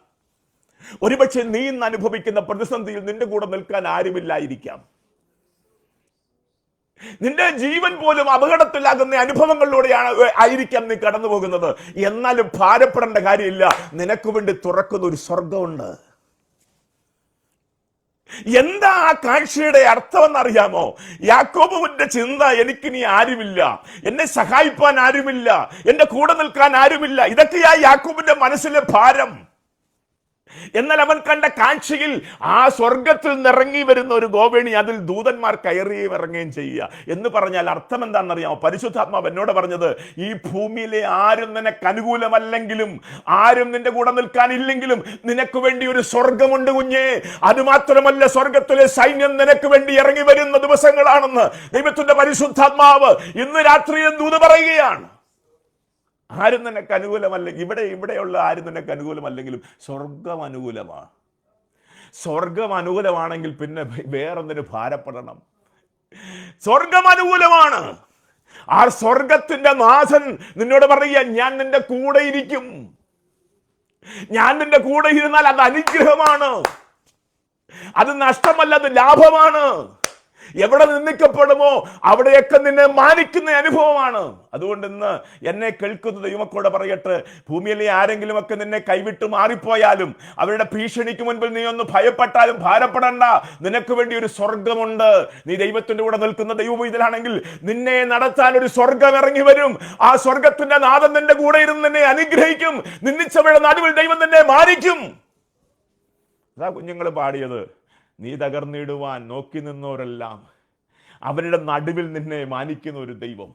ഒരുപക്ഷെ നീ ഇന്ന് അനുഭവിക്കുന്ന പ്രതിസന്ധിയിൽ നിന്റെ കൂടെ നിൽക്കാൻ ആരുമില്ലായിരിക്കാം. നിന്റെ ജീവൻ പോലും അപകടത്തിലാകുന്ന അനുഭവങ്ങളിലൂടെയാണ് ആയിരിക്കാം നീ കടന്നു പോകുന്നത്. എന്നാലും ഭാരപ്പെടേണ്ട കാര്യമില്ല, നിനക്ക് വേണ്ടി തുറക്കുന്ന ഒരു സ്വർഗമുണ്ട്. എന്താ ആ കാഴ്ചയുടെ അർത്ഥമെന്നറിയാമോ? യാക്കോബുവിന്റെ ചിന്ത, എനിക്കിനി ആരുമില്ല, എന്നെ സഹായിപ്പാൻ ആരുമില്ല, എന്റെ കൂടെ നിൽക്കാൻ ആരുമില്ല. ഇതൊക്കെയാ യാക്കോബിന്റെ മനസ്സിലെ ഭാരം. എന്നാൽ അവൻ കണ്ട കാഴ്ചയിൽ ആ സ്വർഗത്തിൽ നിന്നിറങ്ങി വരുന്ന ഒരു ഗോവേണി, അതിൽ ദൂതന്മാർ കയറുകയും ഇറങ്ങുകയും ചെയ്യുക എന്ന് പറഞ്ഞാൽ അർത്ഥം എന്താണെന്നറിയാമോ? പരിശുദ്ധാത്മാവ് എന്നോട് പറഞ്ഞത്, ഈ ഭൂമിയിലെ ആരും നിനക്ക് അനുകൂലമല്ലെങ്കിലും, ആരും നിന്റെ കൂടെ നിൽക്കാനില്ലെങ്കിലും നിനക്ക് വേണ്ടി ഒരു സ്വർഗമുണ്ട് കുഞ്ഞേ. അതുമാത്രമല്ല, സ്വർഗത്തിലെ സൈന്യം നിനക്ക് വേണ്ടി ഇറങ്ങി വരുന്ന ദിവസങ്ങളാണെന്ന് ദൈവത്തിന്റെ പരിശുദ്ധാത്മാവ് ഇന്ന് രാത്രിയിൽ ദൂത് പറയുകയാണ്. ആരും നിനക്ക് അനുകൂലമല്ലെങ്കിൽ, ഇവിടെയുള്ള ആരും നിനക്ക് അനുകൂലമല്ലെങ്കിലും സ്വർഗം അനുകൂലമാണ്. സ്വർഗം അനുകൂലമാണെങ്കിൽ പിന്നെ വേറൊന്നിന് ഭാരപ്പെടണം? സ്വർഗം അനുകൂലമാണ്. ആ സ്വർഗത്തിന്റെ നാഥൻ നിന്നോട് പറയുക, ഞാൻ നിന്റെ കൂടെ ഇരിക്കും. ഞാൻ നിന്റെ കൂടെ ഇരുന്നാൽ അത് അനുഗ്രഹമാണ്, അത് നഷ്ടമല്ല, അത് ലാഭമാണ്. എവിടെ നിന്ദിക്കപ്പെടുമോ അവിടെയൊക്കെ നിന്നെ മാനിക്കുന്ന അനുഭവമാണ്. അതുകൊണ്ട് ഇന്ന് എന്നെ കേൾക്കുന്ന ദൈവമക്കളോട് പറയട്ടെ, ഭൂമിയിലെ ആരെങ്കിലും ഒക്കെ നിന്നെ കൈവിട്ട് മാറിപ്പോയാലും, അവരുടെ ഭീഷണിക്ക് മുൻപിൽ നീ ഒന്ന് ഭയപ്പെട്ടാലും ഭാരപ്പെടണ്ട. നിനക്ക് വേണ്ടി ഒരു സ്വർഗമുണ്ട്. നീ ദൈവത്തിന്റെ കൂടെ നിൽക്കുന്ന ദൈവമൈതലാണെങ്കിൽ നിന്നെ നടത്താൻ ഒരു സ്വർഗം ഇറങ്ങി വരും. ആ സ്വർഗത്തിന്റെ നാഥൻ നിന്റെ കൂടെ ഇരുന്ന് നിന്നെ അനുഗ്രഹിക്കും. നിന്ദിച്ചവരുടെ നടുവിൽ ദൈവം നിന്നെ മാനിക്കും. അതാ കുഞ്ഞുങ്ങൾ പാടിയത്, നീ തകർന്നിടുവാൻ നോക്കി നിന്നവരെല്ലാം അവരുടെ നടുവിൽ നിന്നെ മാനിക്കുന്ന ഒരു ദൈവം.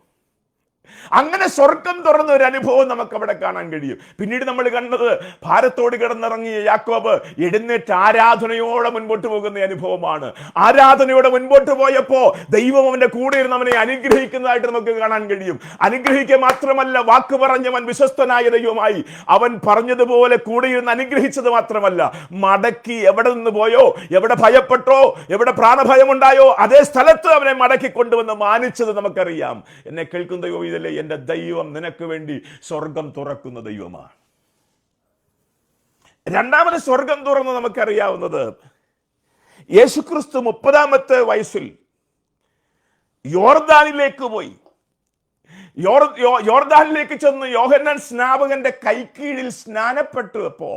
അങ്ങനെ സ്വർഗം തുറന്ന ഒരു അനുഭവം നമുക്ക് അവിടെ കാണാൻ കഴിയും. പിന്നീട് നമ്മൾ കണ്ടത്, ഭാരത്തോട് കിടന്നിറങ്ങിയ യാക്കോബ് എഴുന്നേറ്റ് ആരാധനയോടെ മുൻപോട്ട് പോകുന്ന അനുഭവമാണ്. ആരാധനയോടെ മുൻപോട്ട് പോയപ്പോ ദൈവം അവന്റെ കൂടെ ഇരുന്ന് അവനെ അനുഗ്രഹിക്കുന്നതായിട്ട് നമുക്ക് കാണാൻ കഴിയും. അനുഗ്രഹിക്കുക മാത്രമല്ല, വാക്ക് പറഞ്ഞവൻ വിശ്വസ്തനായ ദൈവമായി. അവൻ പറഞ്ഞതുപോലെ കൂടെ ഇരുന്ന് അനുഗ്രഹിച്ചത് മാത്രമല്ല, മടക്കി എവിടെ നിന്ന് പോയോ, എവിടെ ഭയപ്പെട്ടോ, എവിടെ പ്രാണഭയമുണ്ടായോ അതേ സ്ഥലത്ത് അവനെ മടക്കി കൊണ്ടുവന്ന് മാനിച്ചത് നമുക്കറിയാം. എന്നെ കേൾക്കുന്ന ദൈവം, എന്റെ ദൈവം നിനക്ക് വേണ്ടി സ്വർഗം തുറക്കുന്ന ദൈവമാണ്. രണ്ടാമത് സ്വർഗം തുറന്ന് നമുക്കറിയാവുന്നത്, യേശുക്രിസ്തു 30-ാമത്തെ വയസ്സിൽ യോർദാനിലേക്ക് പോയി. യോർദാനിലേക്ക് ചെന്ന് യോഹന്നാൻ സ്നാപകന്റെ കൈക്കീഴിൽ സ്നാനപ്പെട്ടപ്പോ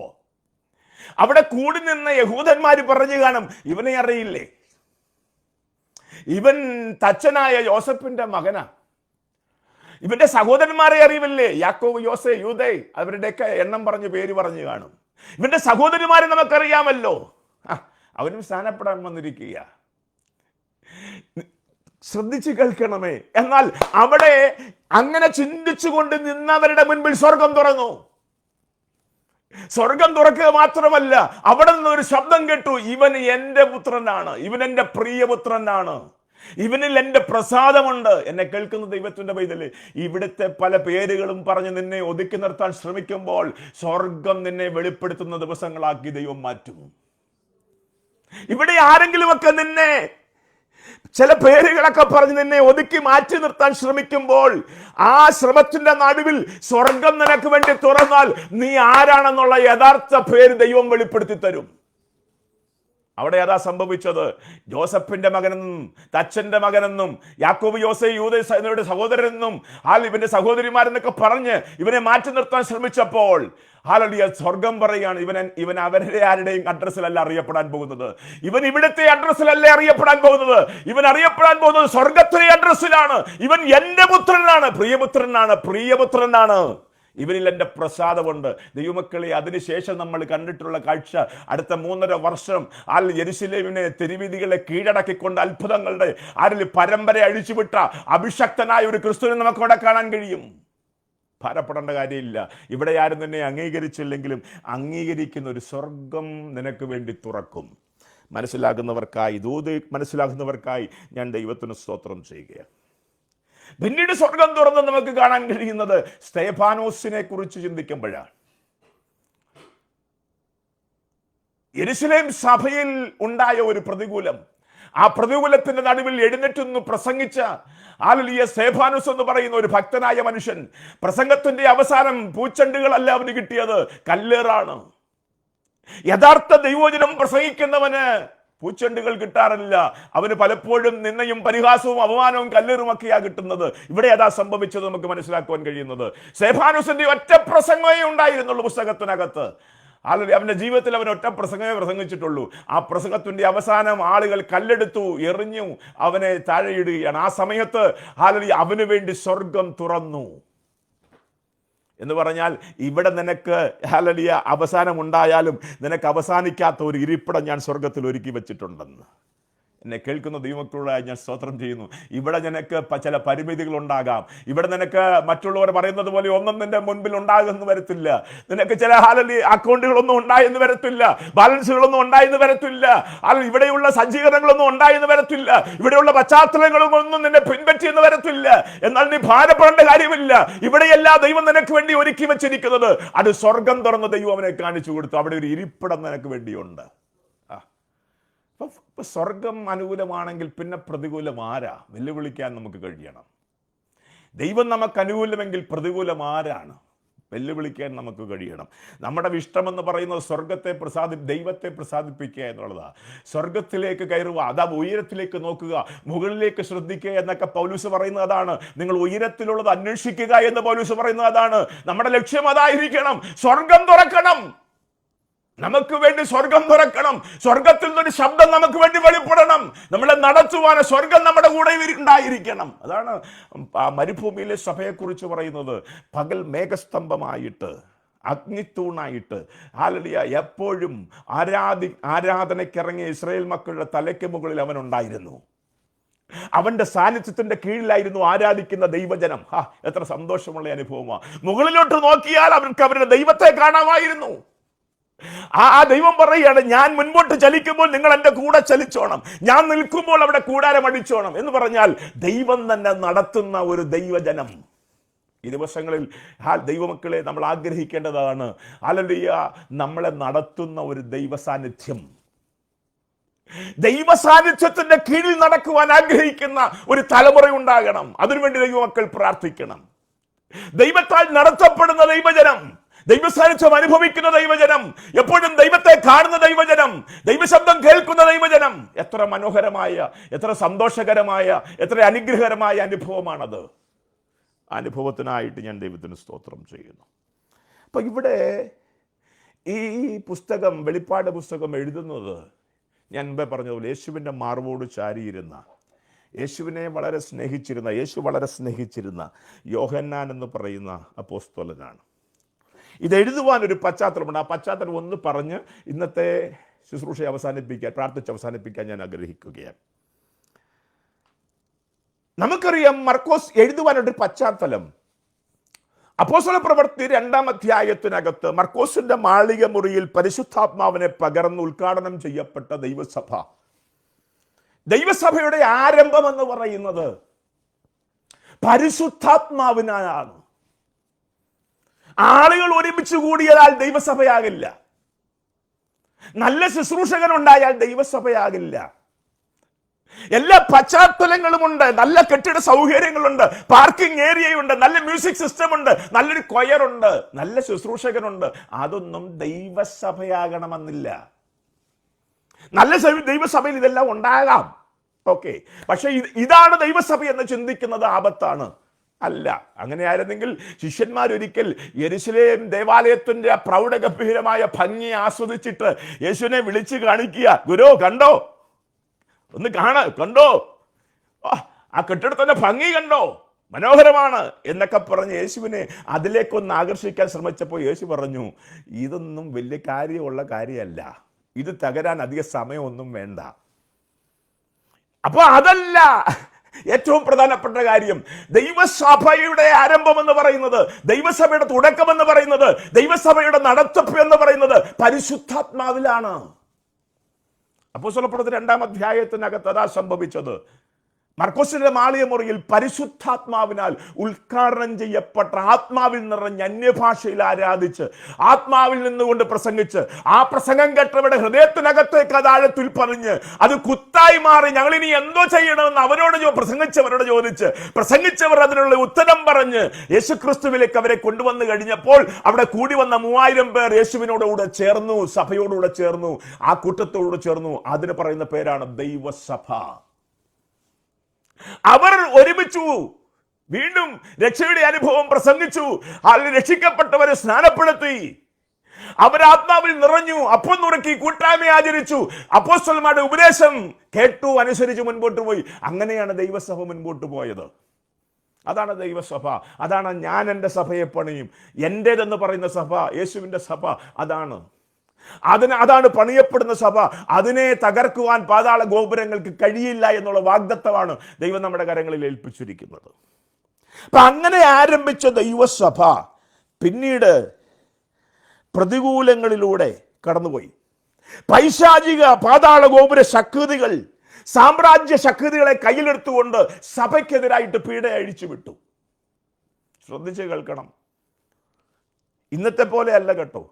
അവിടെ കൂടി നിന്ന യഹൂദന്മാര് പറഞ്ഞു കാണും, ഇവനെ അറിയില്ലേ, ഇവൻ തച്ചനായ യോസഫിന്റെ മകനാ, ഇവന്റെ സഹോദരന്മാരെ അറിയില്ലേ, യാക്കോബ്, യോസേ, യൂദേ, അവരുടെയൊക്കെ എണ്ണം പറഞ്ഞ് പേര് പറഞ്ഞു കാണും. ഇവന്റെ സഹോദരിമാരെ നമുക്കറിയാമല്ലോ. അവനും സ്ഥാനപ്പെടാൻ വന്നിരിക്കുക. ശ്രദ്ധിച്ചു കേൾക്കണമേ. എന്നാൽ അവിടെ അങ്ങനെ ചിന്തിച്ചുകൊണ്ട് നിന്നവരുടെ മുൻപിൽ സ്വർഗം തുറന്നു. സ്വർഗം തുറക്കുക മാത്രമല്ല, അവിടെ നിന്ന് ഒരു ശബ്ദം കേട്ടു, ഇവൻ എന്റെ പുത്രനാണ്, ഇവൻ എന്റെ പ്രിയപുത്രനാണ്, ഇവനിൽ എന്റെ പ്രസാദമുണ്ട്. എന്നെ കേൾക്കുന്ന ദൈവത്തിന്റെ പൈതലേ, ഇവിടുത്തെ പല പേരുകളും പറഞ്ഞ് നിന്നെ ഒതുക്കി നിർത്താൻ ശ്രമിക്കുമ്പോൾ സ്വർഗം നിന്നെ വെളിപ്പെടുത്തുന്ന ദിവസങ്ങളാക്കി ദൈവം മാറ്റും. ഇവിടെ ആരെങ്കിലുമൊക്കെ നിന്നെ ചില പേരുകളൊക്കെ പറഞ്ഞ് നിന്നെ ഒതുക്കി മാറ്റി നിർത്താൻ ശ്രമിക്കുമ്പോൾ, ആ ശ്രമത്തിന്റെ നടുവിൽ സ്വർഗം നിനക്ക് വേണ്ടി തുറന്നാൽ നീ ആരാണെന്നുള്ള യഥാർത്ഥ പേര് ദൈവം വെളിപ്പെടുത്തി തരും. അവിടെ അതാ സംഭവിച്ചത്. ജോസഫിന്റെ മകനെന്നും തച്ചന്റെ മകനെന്നും യാക്കോബ്, യോസേ, യൂദയുടെ സഹോദരനെന്നും ഇവന്റെ സഹോദരിമാരെന്നൊക്കെ പറഞ്ഞ് ഇവനെ മാറ്റി നിർത്താൻ ശ്രമിച്ചപ്പോൾ സ്വർഗം പറയാണ്, ഇവൻ അവരുടെ ആരുടെയും അഡ്രസ്സിലല്ല അറിയപ്പെടാൻ പോകുന്നത്. ഇവൻ ഇവിടുത്തെ അഡ്രസ്സിലല്ലേ അറിയപ്പെടാൻ പോകുന്നത്. ഇവൻ അറിയപ്പെടാൻ പോകുന്നത് സ്വർഗത്തിലെ അഡ്രസ്സിലാണ്. ഇവൻ എന്റെ പുത്രനാണ്, പ്രിയപുത്രനാണ്, ഇവനിൽ എൻ്റെ പ്രസാദമുണ്ട്. ദൈവമക്കളെ, അതിനുശേഷം നമ്മൾ കണ്ടിട്ടുള്ള കാഴ്ച, അടുത്ത 3.5 വർഷം യെരുശലേമിനെ തെരുവീതികളെ കീഴടക്കിക്കൊണ്ട് അത്ഭുതങ്ങളുടെ പരമ്പര അഴിച്ചുവിട്ട അഭിഷക്തനായ ഒരു ക്രിസ്തുവിനെ നമുക്കവിടെ കാണാൻ കഴിയും. ഭാരപ്പെടേണ്ട കാര്യമില്ല. ഇവിടെ ആരും നിന്നെ അംഗീകരിച്ചില്ലെങ്കിലും അംഗീകരിക്കുന്ന ഒരു സ്വർഗം നിനക്ക് വേണ്ടി തുറക്കും. മനസ്സിലാകുന്നവർക്കായി ഞാൻ ദൈവത്തിന് സ്തോത്രം ചെയ്യുകയാണ്. പിന്നീട് സ്വർഗം തുറന്ന് നമുക്ക് കാണാൻ കഴിയുന്നത് സ്തെഫാനോസിനെ കുറിച്ച് ചിന്തിക്കുമ്പോഴാണ്. യെരുശലേം സഭയിൽ ഉണ്ടായ ഒരു പ്രതികൂലം, ആ പ്രതികൂലത്തിന്റെ നടുവിൽ എഴുന്നേറ്റൊന്ന് പ്രസംഗിച്ച സ്തെഫാനോസ് എന്ന് പറയുന്ന ഒരു ഭക്തനായ മനുഷ്യൻ, പ്രസംഗത്തിന്റെ അവസാനം പൂച്ചെണ്ടുകളല്ല അവന് കിട്ടിയത്, കല്ലേറാണ്. യഥാർത്ഥ ദൈവവചനം പ്രസംഗിക്കുന്നവന് പൂച്ചെണ്ടുകൾ കിട്ടാറില്ല. അവന് പലപ്പോഴും നിന്നയും പരിഹാസവും അപമാനവും കല്ലേറുമൊക്കെയാണ് കിട്ടുന്നത്. ഇവിടെ അതാ സംഭവിച്ചത് നമുക്ക് മനസ്സിലാക്കുവാൻ കഴിയുന്നത്. സ്തെഫാനോസിന്റെ ഒറ്റ പ്രസംഗമേ ഉണ്ടായിരുന്നുള്ളൂ പുസ്തകത്തിനകത്ത്. അവന്റെ ജീവിതത്തിൽ അവൻ ഒറ്റ പ്രസംഗമേ പ്രസംഗിച്ചിട്ടുള്ളൂ. ആ പ്രസംഗത്തിന്റെ അവസാനം ആളുകൾ കല്ലെടുത്തു എറിഞ്ഞു അവനെ താഴെയിടുകയാണ്. ആ സമയത്ത് അവന് വേണ്ടി സ്വർഗം തുറന്നു. എന്ന് പറഞ്ഞാൽ ഇവിടെ നിനക്ക് ഹല്ലേലൂയ അവസാനം ഉണ്ടായാലും നിനക്ക് അവസാനിക്കാത്ത ഒരു ഇരിപ്പിടം ഞാൻ സ്വർഗത്തിൽ ഒരുക്കി വെച്ചിട്ടുണ്ടെന്ന്. എന്നെ കേൾക്കുന്ന ദൈവമക്കളോടായി ഞാൻ സ്തോത്രം ചെയ്യുന്നു. ഇവിടെ നിനക്ക് ചില പരിമിതികളുണ്ടാകാം. ഇവിടെ നിനക്ക് മറ്റുള്ളവർ പറയുന്നത് പോലെ ഒന്നും നിന്റെ മുൻപിൽ ഉണ്ടാകുമെന്ന് വരത്തില്ല. നിനക്ക് ചില അക്കൗണ്ടുകളൊന്നും ഉണ്ടായെന്ന് വരത്തില്ല, ബാലൻസുകളൊന്നും ഉണ്ടായെന്ന് വരത്തില്ല, ഇവിടെയുള്ള സജ്ജീകരണങ്ങളൊന്നും ഉണ്ടായെന്ന് വരത്തില്ല, ഇവിടെയുള്ള പശ്ചാത്തലങ്ങളൊന്നും നിന്നെ പിൻപറ്റിയെന്ന് വരത്തില്ല. എന്നാൽ നീ ഭാരപ്പെടേണ്ട കാര്യമില്ല. ഇവിടെയെല്ലാം ദൈവം നിനക്ക് വേണ്ടി ഒരുക്കി വെച്ചിരിക്കുന്നത് അത് സ്വർഗം തുറന്ന് ദൈവം അവനെ കാണിച്ചു കൊടുത്തു. അവിടെ ഒരു ഇരിപ്പിടം നിനക്ക് വേണ്ടിയുണ്ട്. ഇപ്പൊ സ്വർഗം അനുകൂലമാണെങ്കിൽ പിന്നെ പ്രതികൂലം ആരാ? വെല്ലുവിളിക്കാൻ നമുക്ക് കഴിയണം. ദൈവം നമുക്ക് അനുകൂലമെങ്കിൽ പ്രതികൂലം ആരാണ്? വെല്ലുവിളിക്കാൻ നമുക്ക് കഴിയണം. നമ്മുടെ ഇഷ്ടമെന്ന് പറയുന്നത് ദൈവത്തെ പ്രസാദിപ്പിക്കുക എന്നുള്ളതാണ്. സ്വർഗത്തിലേക്ക് കയറുക, അതാ ഉയരത്തിലേക്ക് നോക്കുക, മുകളിലേക്ക് ശ്രദ്ധിക്കുക എന്നൊക്കെ പൗലൂസ് പറയുന്നത് അതാണ്. നിങ്ങൾ ഉയരത്തിലുള്ളത് അന്വേഷിക്കുക എന്ന് പൗലൂസ് പറയുന്നത് അതാണ്. നമ്മുടെ ലക്ഷ്യം അതായിരിക്കണം. സ്വർഗം തുറക്കണം, നമുക്ക് വേണ്ടി സ്വർഗം തുറക്കണം. സ്വർഗത്തിൽ നിന്നൊരു ശബ്ദം നമുക്ക് വേണ്ടി വെളിപ്പെടണം. നമ്മളെ നടത്തുവാൻ സ്വർഗം നമ്മുടെ കൂടെ ഉണ്ടായിരിക്കണം. അതാണ് മരുഭൂമിയിലെ സഭയെക്കുറിച്ച് പറയുന്നത്. പകൽ മേഘസ്തംഭമായിട്ട്, അഗ്നിത്തൂണായിട്ട്, ഹല്ലേലൂയ, എപ്പോഴും ആരാധനയ്ക്കിറങ്ങിയ ഇസ്രായേൽ മക്കളുടെ തലയ്ക്ക് മുകളിൽ അവൻ ഉണ്ടായിരുന്നു. അവന്റെ സാന്നിധ്യത്തിന്റെ കീഴിലായിരുന്നു ആരാധിക്കുന്ന ദൈവജനം. എത്ര സന്തോഷമുള്ള അനുഭവമാണ്. മുകളിലോട്ട് നോക്കിയാൽ അവർക്ക് അവരുടെ ദൈവത്തെ കാണാമായിരുന്നു. ആ ദൈവം പറയുകയാണ്, ഞാൻ മുൻപോട്ട് ചലിക്കുമ്പോൾ നിങ്ങൾ എൻ്റെ കൂടെ ചലിച്ചോണം, ഞാൻ നിൽക്കുമ്പോൾ അവിടെ കൂടാരം അടിച്ചോണം എന്ന് പറഞ്ഞാൽ ദൈവം തന്നെ നടത്തുന്ന ഒരു ദൈവജനം. ഈ ദിവസങ്ങളിൽ ദൈവമക്കളെ നമ്മൾ ആഗ്രഹിക്കേണ്ടതാണ്. ഹല്ലേലൂയ, നമ്മളെ നടത്തുന്ന ഒരു ദൈവ സാന്നിധ്യം. ദൈവ സാന്നിധ്യത്തിന്റെ കീഴിൽ നടക്കുവാൻ ആഗ്രഹിക്കുന്ന ഒരു തലമുറ ഉണ്ടാകണം. അതിനുവേണ്ടി ദൈവമക്കൾ പ്രാർത്ഥിക്കണം. ദൈവത്താൽ നടത്തപ്പെടുന്ന ദൈവജനം, ദൈവസാന്നിധ്യം അനുഭവിക്കുന്ന ദൈവജനം, എപ്പോഴും ദൈവത്തെ കാണുന്ന ദൈവജനം, ദൈവശബ്ദം കേൾക്കുന്ന ദൈവജനം. എത്ര മനോഹരമായ, എത്ര സന്തോഷകരമായ, എത്ര അനുഗ്രഹകരമായ അനുഭവമാണത്. അനുഭവത്തിനായിട്ട് ഞാൻ ദൈവത്തിന് സ്തോത്രം ചെയ്യുന്നു. അപ്പൊ ഇവിടെ ഈ പുസ്തകം, വെളിപ്പാട് പുസ്തകം എഴുതുന്നത് ഞാൻ മുമ്പേ പറഞ്ഞതുപോലെ യേശുവിൻ്റെ മാർവോട് ചാരിയിരുന്ന, യേശുവിനെ വളരെ സ്നേഹിച്ചിരുന്ന, യേശു വളരെ സ്നേഹിച്ചിരുന്ന യോഹന്നാൻ എന്ന് പറയുന്ന അപ്പോസ്തലനാണ്. ഇത് എഴുതുവാൻ ഒരു പശ്ചാത്തലമുണ്ട്. ആ പശ്ചാത്തലം ഒന്ന് പറഞ്ഞ് ഇന്നത്തെ ശുശ്രൂഷയെ പ്രാർത്ഥിച്ച് അവസാനിപ്പിക്കാൻ ഞാൻ ആഗ്രഹിക്കുകയാണ്. നമുക്കറിയാം, മർക്കോസ് എഴുതുവാനൊരു പശ്ചാത്തലം. അപ്പോസ്തല പ്രവൃത്തി 2-ാം അധ്യായത്തിനകത്ത് മർക്കോസിന്റെ മാളിക മുറിയിൽ പരിശുദ്ധാത്മാവിനെ പകർന്ന് ഉദ്ഘാടനം ചെയ്യപ്പെട്ട ദൈവസഭ, ദൈവസഭയുടെ ആരംഭം എന്ന് പറയുന്നത് പരിശുദ്ധാത്മാവിനാണ്. ആളുകൾ ഒരുമിച്ച് കൂടിയതാൽ ദൈവസഭയാകില്ല. നല്ല ശുശ്രൂഷകൻ ഉണ്ടായാൽ ദൈവസഭയാകില്ല. എല്ലാ പശ്ചാത്തലങ്ങളുമുണ്ട്, നല്ല കെട്ടിട സൗകര്യങ്ങളുണ്ട്, പാർക്കിംഗ് ഏരിയയുണ്ട്, നല്ല മ്യൂസിക് സിസ്റ്റം ഉണ്ട്, നല്ലൊരു കൊയറുണ്ട്, നല്ല ശുശ്രൂഷകനുണ്ട്. അതൊന്നും ദൈവസഭയാകണമെന്നില്ല. നല്ല ദൈവസഭയിൽ ഇതെല്ലാം ഉണ്ടാകാം, ഓക്കെ. പക്ഷെ ഇതാണ് ദൈവസഭ എന്ന് ചിന്തിക്കുന്നത് ആപത്താണ്. അല്ല, അങ്ങനെയായിരുന്നെങ്കിൽ ശിഷ്യന്മാരൊരിക്കൽ യെരുശലേം ദേവാലയത്തിന്റെ പ്രൗഢഗംഭീരമായ ഭംഗി ആസ്വദിച്ചിട്ട് യേശുവിനെ വിളിച്ചു കാണിക്കുക, ഗുരു കണ്ടോ, ഒന്ന് കണ്ടോ, ആ കെട്ടിടത്തിന്റെ ഭംഗി കണ്ടോ, മനോഹരമാണ് എന്നൊക്കെ പറഞ്ഞ് യേശുവിനെ അതിലേക്കൊന്ന് ആകർഷിക്കാൻ ശ്രമിച്ചപ്പോൾ യേശു പറഞ്ഞു, ഇതൊന്നും വലിയ കാര്യമുള്ള കാര്യമല്ല, ഇത് തകരാൻ അധിക സമയമൊന്നും വേണ്ട. അപ്പൊ അതല്ല ഏറ്റവും പ്രധാനപ്പെട്ട കാര്യം. ദൈവസഭയുടെ ആരംഭം എന്ന് പറയുന്നത്, ദൈവസഭയുടെ തുടക്കം എന്ന് പറയുന്നത്, ദൈവസഭയുടെ നടത്തിപ്പ് എന്ന് പറയുന്നത് പരിശുദ്ധാത്മാവിലാണ്. അപ്പോസ്തല പ്രവൃത്തി 2-ാം അധ്യായത്തിനകത്ത് അതാ സംഭവിച്ചത്. മർക്കോസിന്റെ മാളിക മുറിയിൽ പരിശുദ്ധാത്മാവിനാൽ ഉദ്ഘാടനം ചെയ്യപ്പെട്ട, ആത്മാവിൽ നിറഞ്ഞ അന്യഭാഷയിൽ ആരാധിച്ച്, ആത്മാവിൽ നിന്നുകൊണ്ട് പ്രസംഗിച്ച്, ആ പ്രസംഗം കേട്ടവരുടെ ഹൃദയത്തിനകത്തേക്ക് അതാഴത്തിൽ പറഞ്ഞ് അത് കുത്തായി മാറി ഞങ്ങൾ ഇനി എന്തോ ചെയ്യണമെന്ന് അവരോട് പ്രസംഗിച്ചവരോട് ചോദിച്ച്, പ്രസംഗിച്ചവർ അതിനുള്ള ഉത്തരം പറഞ്ഞ് യേശുക്രിസ്തുവിലേക്ക് അവരെ കൊണ്ടുവന്നു കഴിഞ്ഞപ്പോൾ അവിടെ കൂടി വന്ന 3000 പേർ യേശുവിനോടുകൂടെ ചേർന്നു, സഭയോടുകൂടെ ചേർന്നു, ആ കൂട്ടത്തോട് ചേർന്നു. അതിന് പറയുന്ന പേരാണ് ദൈവസഭ. അവർ ഒരുമിച്ചു വീണ്ടും രക്ഷയുടെ അനുഭവം പ്രസംഗിച്ചു, അതിൽ രക്ഷിക്കപ്പെട്ടവരെ സ്നാനപ്പെടുത്തി, അവരാത്മാവിൽ നിറഞ്ഞു, അപ്പം നുറുക്കി കൂട്ടായ്മ ആചരിച്ചു, അപ്പോസ്തലന്മാരുടെ ഉപദേശം കേട്ടു, അനുസരിച്ച് മുൻപോട്ട് പോയി. അങ്ങനെയാണ് ദൈവസഭ മുൻപോട്ട് പോയത്. അതാണ് ദൈവസഭ. അതാണ് ഞാൻ എൻ്റെ സഭയെ പണിയും. എൻ്റേതെന്ന് പറയുന്ന സഭ, യേശുവിൻ്റെ സഭ, അതാണ് പണിയപ്പെടുന്ന സഭ. അതിനെ തകർക്കുവാൻ പാതാള ഗോപുരങ്ങൾക്ക് കഴിയില്ല എന്നുള്ള വാഗ്ദത്തമാണ് ദൈവം നമ്മുടെ കരങ്ങളിൽ ഏൽപ്പിച്ചിരിക്കുന്നത്. അപ്പൊ അങ്ങനെ ആരംഭിച്ച ദൈവസഭ പിന്നീട് പ്രതികൂലങ്ങളിലൂടെ കടന്നുപോയി. പൈശാചിക പാതാള ഗോപുര ശക്തികൾ, സാമ്രാജ്യ ശക്തികളെ കയ്യിലെടുത്തുകൊണ്ട് സഭയ്ക്കെതിരായിട്ട് പീഡ അഴിച്ചു വിട്ടു. ശ്രദ്ധിച്ച് കേൾക്കണം. ഇന്നത്തെ പോലെ അല്ല കേട്ടോ.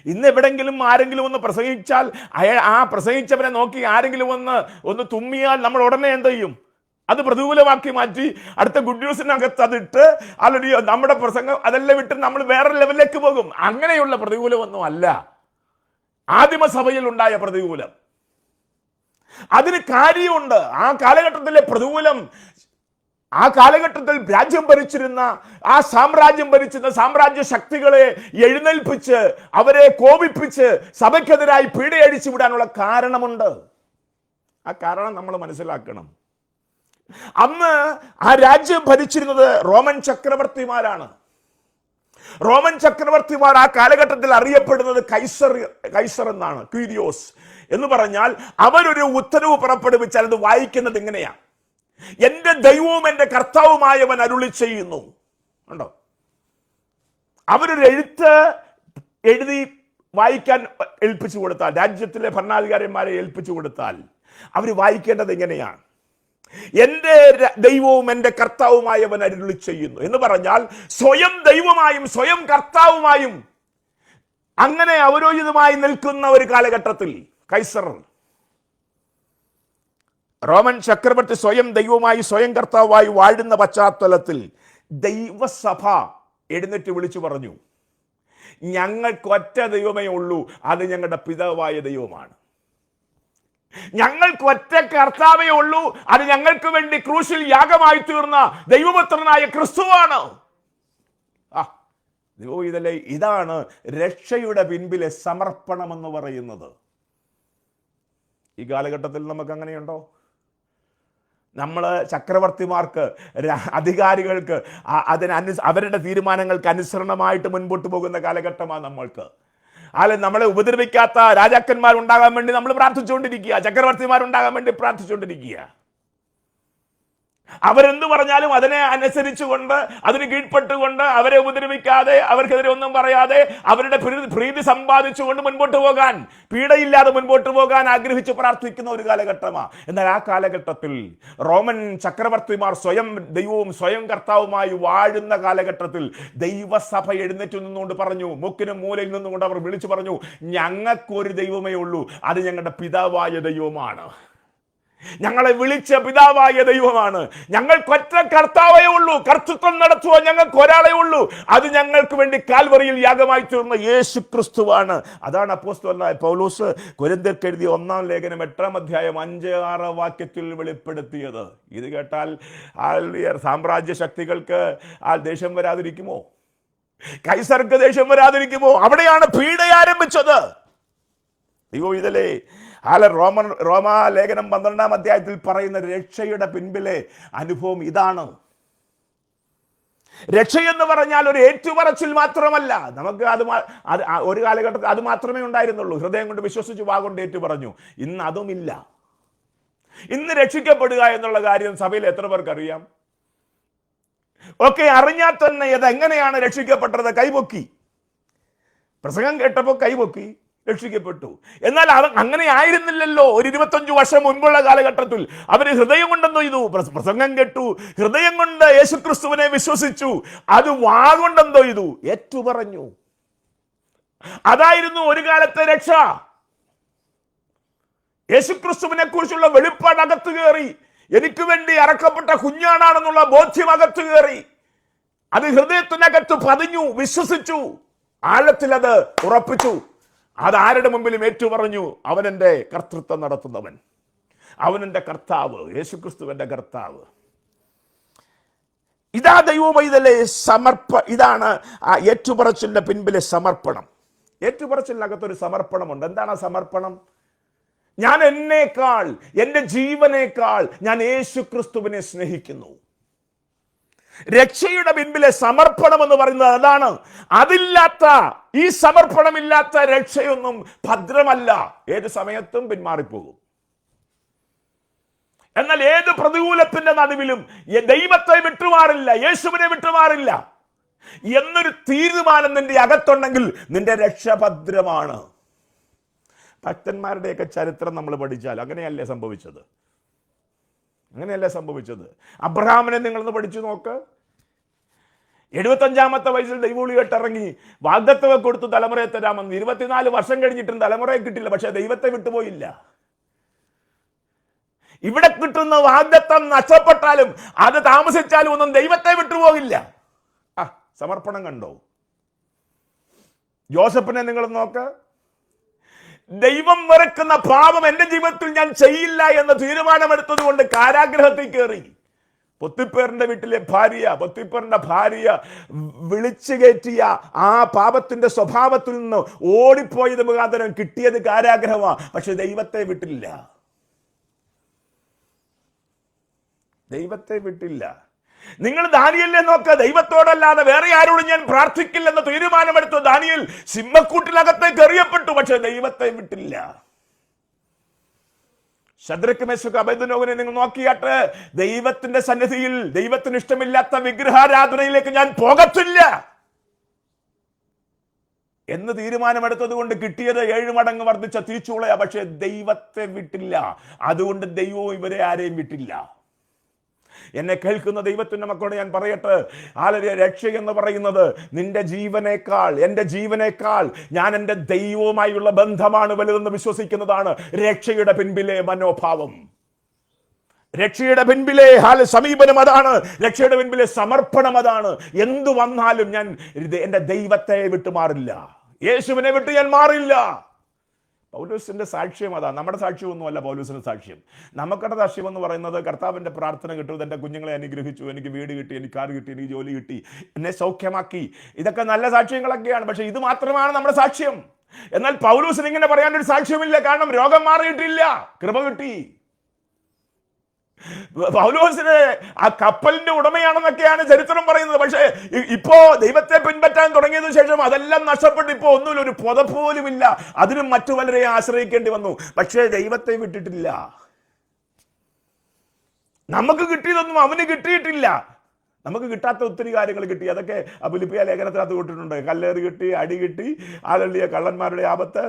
ഇന്ന് എവിടെങ്കിലും ആരെങ്കിലും ഒന്ന് പ്രസംഗിച്ചാൽ ആ പ്രസംഗിച്ചവരെ നോക്കി ആരെങ്കിലും ഒന്ന് തുമ്മിയാൽ നമ്മൾ ഉടനെ എന്ത് ചെയ്യും? അത് പ്രതികൂലമാക്കി മാറ്റി അടുത്ത ഗുഡ് ന്യൂസിനകത്ത് അതിട്ട് അല്ലെങ്കിൽ നമ്മുടെ പ്രസംഗം അതെല്ലാം വിട്ട് നമ്മൾ വേറെ ലെവലിലേക്ക് പോകും. അങ്ങനെയുള്ള പ്രതികൂലമൊന്നും അല്ല ആദിമസഭയിൽ ഉണ്ടായ പ്രതികൂലം. അതിന് കാര്യമുണ്ട്. ആ കാലഘട്ടത്തിലെ പ്രതികൂലം, ആ കാലഘട്ടത്തിൽ രാജ്യം ഭരിച്ചിരുന്ന സാമ്രാജ്യ ശക്തികളെ എഴുന്നേൽപ്പിച്ച് അവരെ കോപിപ്പിച്ച് സഭയ്ക്കെതിരായി പീഡയടിച്ചു വിടാനുള്ള കാരണമുണ്ട്. ആ കാരണം നമ്മൾ മനസ്സിലാക്കണം. അന്ന് ആ രാജ്യം ഭരിച്ചിരുന്നത് റോമൻ ചക്രവർത്തിമാരാണ്. റോമൻ ചക്രവർത്തിമാർ ആ കാലഘട്ടത്തിൽ അറിയപ്പെടുന്നത് കൈസർ എന്നാണ്. ക്വീരിയോസ് എന്ന് പറഞ്ഞാൽ അവരൊരു ഉത്തരവ് പുറപ്പെടുവിച്ചാൽ അത് വായിക്കുന്നത് ഇങ്ങനെയാ: എന്റെ ദൈവവും എന്റെ കർത്താവുമായവൻ അരുളി ചെയ്യുന്നു. ഉണ്ടോ? അവരൊരു എഴുതി വായിക്കാൻ ഏൽപ്പിച്ചു കൊടുത്താൽ, രാജ്യത്തിലെ ഭരണാധികാരിമാരെ ഏൽപ്പിച്ചു കൊടുത്താൽ അവർ വായിക്കേണ്ടത് എങ്ങനെയാണ്? എന്റെ ദൈവവും എന്റെ കർത്താവുമായവൻ അരുളി ചെയ്യുന്നു എന്ന് പറഞ്ഞാൽ സ്വയം ദൈവമായും സ്വയം കർത്താവുമായും അങ്ങനെ അവരോചിതമായി നിൽക്കുന്ന ഒരു കാലഘട്ടത്തിൽ കൈസർ, റോമൻ ചക്രവർത്തി സ്വയം ദൈവമായി സ്വയം കർത്താവായി വാഴുന്ന പശ്ചാത്തലത്തിൽ ദൈവസഭ എഴുന്നേറ്റ് വിളിച്ചു പറഞ്ഞു: ഞങ്ങൾക്കൊറ്റ ദൈവമേ ഉള്ളൂ, അത് ഞങ്ങളുടെ പിതാവായ ദൈവമാണ്. ഞങ്ങൾക്ക് ഒറ്റ കർത്താവേ ഉള്ളൂ, അത് ഞങ്ങൾക്ക് വേണ്ടി ക്രൂശിൽ യാഗമായി തീർന്ന ദൈവപുത്രനായ ക്രിസ്തുവാണ്. ഇതാണ് രക്ഷയുടെ പിൻപിലെ സമർപ്പണം എന്ന് പറയുന്നത്. ഈ കാലഘട്ടത്തിൽ നമുക്ക് അങ്ങനെയുണ്ടോ? നമ്മൾ ചക്രവർത്തിമാർക്ക്, അധികാരികൾക്ക് അവരുടെ തീരുമാനങ്ങൾക്ക് അനുസരണമായിട്ട് മുൻപോട്ട് പോകുന്ന കാലഘട്ടമാണ് നമ്മൾക്ക്. നമ്മളെ ഉപദ്രവിക്കാത്ത രാജാക്കന്മാരുണ്ടാകാൻ വേണ്ടി നമ്മൾ പ്രാർത്ഥിച്ചുകൊണ്ടിരിക്കുക, ചക്രവർത്തിമാരുണ്ടാകാൻ വേണ്ടി പ്രാർത്ഥിച്ചുകൊണ്ടിരിക്കുക. അവരെന്ത് പറഞ്ഞാലും അതിനെ അനുസരിച്ചുകൊണ്ട്, അതിന് കീഴ്പ്പെട്ടുകൊണ്ട്, അവരെ ഉപദ്രവിക്കാതെ, അവർക്കെതിരെ ഒന്നും പറയാതെ, അവരുടെ പ്രീതി സമ്പാദിച്ചുകൊണ്ട് മുൻപോട്ട് പോകാൻ, പീഡയില്ലാതെ മുൻപോട്ട് പോകാൻ ആഗ്രഹിച്ച് പ്രാർത്ഥിക്കുന്ന ഒരു കാലഘട്ടമാണ്. എന്നാൽ ആ കാലഘട്ടത്തിൽ റോമൻ ചക്രവർത്തിമാർ സ്വയം ദൈവവും സ്വയം കർത്താവുമായി വാഴുന്ന കാലഘട്ടത്തിൽ ദൈവസഭ എഴുന്നേറ്റ് നിന്നുകൊണ്ട് പറഞ്ഞു, മുക്കിനും മൂലയിൽ നിന്നുകൊണ്ട് അവർ വിളിച്ചു പറഞ്ഞു: ഞങ്ങൾക്കൊരു ദൈവമേ ഉള്ളൂ, അത് ഞങ്ങളുടെ പിതാവായ ദൈവമാണ്. ഞങ്ങളെ വിളിച്ച പിതാവായ ദൈവമാണ്. ഞങ്ങൾക്കൊറ്റ കർത്താവേ ഉള്ളൂ, കർത്തൃത്വം നടത്തുവാൻ ഞങ്ങൾക്ക് ഒരാളേ ഉള്ളൂ, അത് ഞങ്ങൾക്ക് വേണ്ടി കാൽവറിയിൽ യാഗമായി തീർന്ന യേശു ക്രിസ്തുവാണ്. അതാണ് അപ്പോസ്തലനായ പൗലോസ് കൊരിന്ത്യർക്ക് എഴുതിയ 1-ാം ലേഖനം 8-ാം അധ്യായം 5-6 വാക്യത്തിൽ വെളിപ്പെടുത്തിയത്. ഇത് കേട്ടാൽ സാമ്രാജ്യ ശക്തികൾക്ക് ദേഷ്യം വരാതിരിക്കുമോ? കൈസർക്ക് ദേഷ്യം വരാതിരിക്കുമോ? അവിടെയാണ് പീഡ ആരംഭിച്ചത്. റോമാ ലേഖനം 12-ാം അധ്യായത്തിൽ പറയുന്ന രക്ഷയുടെ പിൻപിലെ അനുഭവം ഇതാണ്. രക്ഷയെന്ന് പറഞ്ഞാൽ ഒരു ഏറ്റുപറച്ചിൽ മാത്രമല്ല. നമുക്ക് ഒരു കാലഘട്ടത്തിൽ അത് മാത്രമേ ഉണ്ടായിരുന്നുള്ളൂ. ഹൃദയം കൊണ്ട് വിശ്വസിച്ച് വാഗൊണ്ട് ഏറ്റു പറഞ്ഞു. ഇന്ന് അതുമില്ല. ഇന്ന് രക്ഷിക്കപ്പെടുക എന്നുള്ള കാര്യം സഭയിൽ എത്ര പേർക്ക് അറിയാം? അറിഞ്ഞാൽ തന്നെ ഇതെങ്ങനെയാണ് രക്ഷിക്കപ്പെട്ടത്? കൈപൊക്കി, പ്രസംഗം കേട്ടപ്പോൾ കൈപൊക്കി, രക്ഷിക്കപ്പെട്ടു. എന്നാൽ അങ്ങനെ ആയിരുന്നില്ലല്ലോ. ഒരു 25 വർഷം മുൻപുള്ള കാലഘട്ടത്തിൽ അവര് ഹൃദയം കൊണ്ടെന്തോ ചെയ്തു? പ്രസംഗം കേട്ടു, ഹൃദയം കൊണ്ട് യേശുക്രിസ്തുവിനെ വിശ്വസിച്ചു, അത് വാഗൊണ്ടെന്തോ ചെയ്തു? ഏറ്റുപറഞ്ഞു. അതായിരുന്നു ഒരു കാലത്തെ രക്ഷ. യേശുക്രിസ്തുവിനെ കുറിച്ചുള്ള വെളിപ്പാട് അകത്ത് കയറി. എനിക്ക് വേണ്ടി അറക്കപ്പെട്ട കുഞ്ഞാണെന്നുള്ള ബോധ്യം അകത്ത് കയറി. അത് ഹൃദയത്തിനകത്ത് പതിഞ്ഞു, വിശ്വസിച്ചു, ആഴത്തിൽ അത് ഉറപ്പിച്ചു. അതാരുടെ മുമ്പിലും ഏറ്റുപറഞ്ഞു: അവനെൻ്റെ കർത്തൃത്വം നടത്തുന്നവൻ, അവനെൻ്റെ കർത്താവ്, യേശുക്രിസ്തുവിൻ്റെ കർത്താവ്. ഇതാ ദൈവമൈതലേ ഇതാണ് ആ ഏറ്റുപറച്ചിലിന്റെ പിൻപിലെ സമർപ്പണം. ഏറ്റുപറച്ചിലിനകത്തൊരു സമർപ്പണമുണ്ട്. എന്താണ് ആ സമർപ്പണം? ഞാൻ എന്നേക്കാൾ, എൻ്റെ ജീവനേക്കാൾ ഞാൻ യേശുക്രിസ്തുവിനെ സ്നേഹിക്കുന്നു. രക്ഷയുടെ പിൻപിലെ സമർപ്പണം എന്ന് പറയുന്നത് അതാണ്. അതില്ലാത്ത, ഈ സമർപ്പണമില്ലാത്ത രക്ഷയൊന്നും ഭദ്രമല്ല. ഏത് സമയത്തും പിന്മാറിപ്പോകും. എന്നാൽ ഏത് പ്രതികൂലത്തിന്റെ നടുവിലും ദൈവത്തെ വിട്ടുമാറില്ല, യേശുവിനെ വിട്ടുമാറില്ല എന്നൊരു തീരുമാനം നിന്റെ അകത്തുണ്ടെങ്കിൽ നിന്റെ രക്ഷ ഭദ്രമാണ്. ഭക്തന്മാരുടെയൊക്കെ ചരിത്രം നമ്മൾ പഠിച്ചാൽ അങ്ങനെയല്ലേ സംഭവിച്ചത്? അബ്രഹാമിനെ നിങ്ങളൊന്ന് പഠിച്ചു നോക്ക്. 75-ാമത്തെ വയസ്സിൽ ദൈവവിളി കേട്ടിറങ്ങി വാഗ്ദത്തം കൊടുത്തു തലമുറയെ തരാമെന്ന്. 24 വർഷം കഴിഞ്ഞിട്ടും തലമുറയെ കിട്ടില്ല. പക്ഷെ ദൈവത്തെ വിട്ടുപോയില്ല. ഇവിടെ കിട്ടുന്ന വാഗ്ദത്തം നഷ്ടപ്പെട്ടാലും അത് താമസിച്ചാലും ഒന്നും ദൈവത്തെ വിട്ടുപോകില്ല. സമർപ്പണം കണ്ടോ? യോസഫിനെ നിങ്ങൾ നോക്ക്. ദൈവം വെറുക്കുന്ന പാപം എന്റെ ജീവിതത്തിൽ ഞാൻ ചെയ്യില്ല എന്ന തീരുമാനമെടുത്തത് കൊണ്ട് കാരാഗ്രഹത്തിൽ കയറി. പൊത്തിപ്പേറിന്റെ ഭാര്യ വിളിച്ചു കയറ്റിയ ആ പാപത്തിന്റെ സ്വഭാവത്തിൽ നിന്ന് ഓടിപ്പോയത് മുഖാന്തരം കിട്ടിയത് കാരാഗ്രഹമാണ്. പക്ഷെ ദൈവത്തെ വിട്ടില്ല. നിങ്ങൾ ദാനിയേലിനെ നോക്കുക. ദൈവത്തോടല്ലാതെ വേറെ ആരോടും ഞാൻ പ്രാർത്ഥിക്കില്ലെന്ന് തീരുമാനമെടുത്തു ദാനിയേൽ സിംഹക്കൂട്ടിനകത്തേക്ക് എറിയപ്പെട്ടു. പക്ഷെ ദൈവത്തെ വിട്ടില്ല. ശദ്രക്ക്, മേശക്ക്, അബേദ്നെഗോവിനെ നിങ്ങൾ നോക്കിയാട്ട് ദൈവത്തിന്റെ സന്നിധിയിൽ ദൈവത്തിന് ഇഷ്ടമില്ലാത്ത വിഗ്രഹാരാധനയിലേക്ക് ഞാൻ പോകത്തില്ല എന്ന് തീരുമാനമെടുത്തത് കൊണ്ട് കിട്ടിയത് 7 മടങ്ങ് വർദ്ധിച്ച തീച്ചൂളയാ. പക്ഷെ ദൈവത്തെ വിട്ടില്ല. അതുകൊണ്ട് ദൈവവും ഇവരെ ആരെയും വിട്ടില്ല. എന്നെ കേൾക്കുന്ന ദൈവത്തിന്റെ മക്കളോട് ഞാൻ പറയട്ടെ, രക്ഷ എന്ന് പറയുന്നത് നിന്റെ ജീവനേക്കാൾ, എൻ്റെ ജീവനേക്കാൾ ഞാൻ എൻ്റെ ദൈവവുമായുള്ള ബന്ധമാണ് വലുതെന്ന് വിശ്വസിക്കുന്നതാണ് രക്ഷയുടെ പിൻപിലെ മനോഭാവം. രക്ഷയുടെ പിൻപിലെ സമീപനം അതാണ്. രക്ഷയുടെ പിൻപിലെ സമർപ്പണം അതാണ്. എന്തു വന്നാലും ഞാൻ എൻ്റെ ദൈവത്തെ വിട്ടുമാറില്ല. യേശുവിനെ വിട്ട് ഞാൻ മാറില്ല. പൗലോസിന്റെ സാക്ഷ്യം അതാണ്. നമ്മുടെ സാക്ഷ്യമൊന്നുമല്ല പൗലോസിന്റെ സാക്ഷ്യം. നമുക്കുടെ സാക്ഷ്യം എന്ന് പറയുന്നത് കർത്താവിന്റെ പ്രാർത്ഥന കിട്ടും, എൻ്റെ കുഞ്ഞുങ്ങളെ അനുഗ്രഹിച്ചു, എനിക്ക് വീട് കിട്ടി, എനിക്ക് കാർ കിട്ടി, എനിക്ക് ജോലി കിട്ടി, എന്നെ സൗഖ്യമാക്കി. ഇതൊക്കെ നല്ല സാക്ഷ്യങ്ങളൊക്കെയാണ്. പക്ഷെ ഇത് മാത്രമാണ് നമ്മുടെ സാക്ഷ്യം. എന്നാൽ പൗലോസിന് ഇങ്ങനെ പറയാനൊരു സാക്ഷ്യമില്ല. കാരണം രോഗം മാറിയിട്ടില്ല, കൃപ കിട്ടി. പൗലോസിന് ആ കപ്പലിന്റെ ഉടമയാണെന്നൊക്കെയാണ് ചരിത്രം പറയുന്നത്. പക്ഷേ ഇപ്പോ ദൈവത്തെ പിൻപറ്റാൻ തുടങ്ങിയതിനു ശേഷം അതെല്ലാം നഷ്ടപ്പെട്ട് ഇപ്പോ ഒന്നുമില്ല, ഒരു പുതപ്പ് പോലുമില്ല. അതിനും മറ്റു പലരെ ആശ്രയിക്കേണ്ടി വന്നു. പക്ഷേ ദൈവത്തെ വിട്ടിട്ടില്ല. നമുക്ക് കിട്ടിയതൊന്നും അവന് കിട്ടിയിട്ടില്ല. നമുക്ക് കിട്ടാത്ത ഒത്തിരി കാര്യങ്ങൾ കിട്ടി. അതൊക്കെ ഫിലിപ്പിയ ലേഖനത്തിനകത്ത് കിട്ടിയിട്ടുണ്ട്. കല്ലേറ് കിട്ടി, അടി കിട്ടി, ആളുടെ കള്ളന്മാരുടെ ആപത്ത്,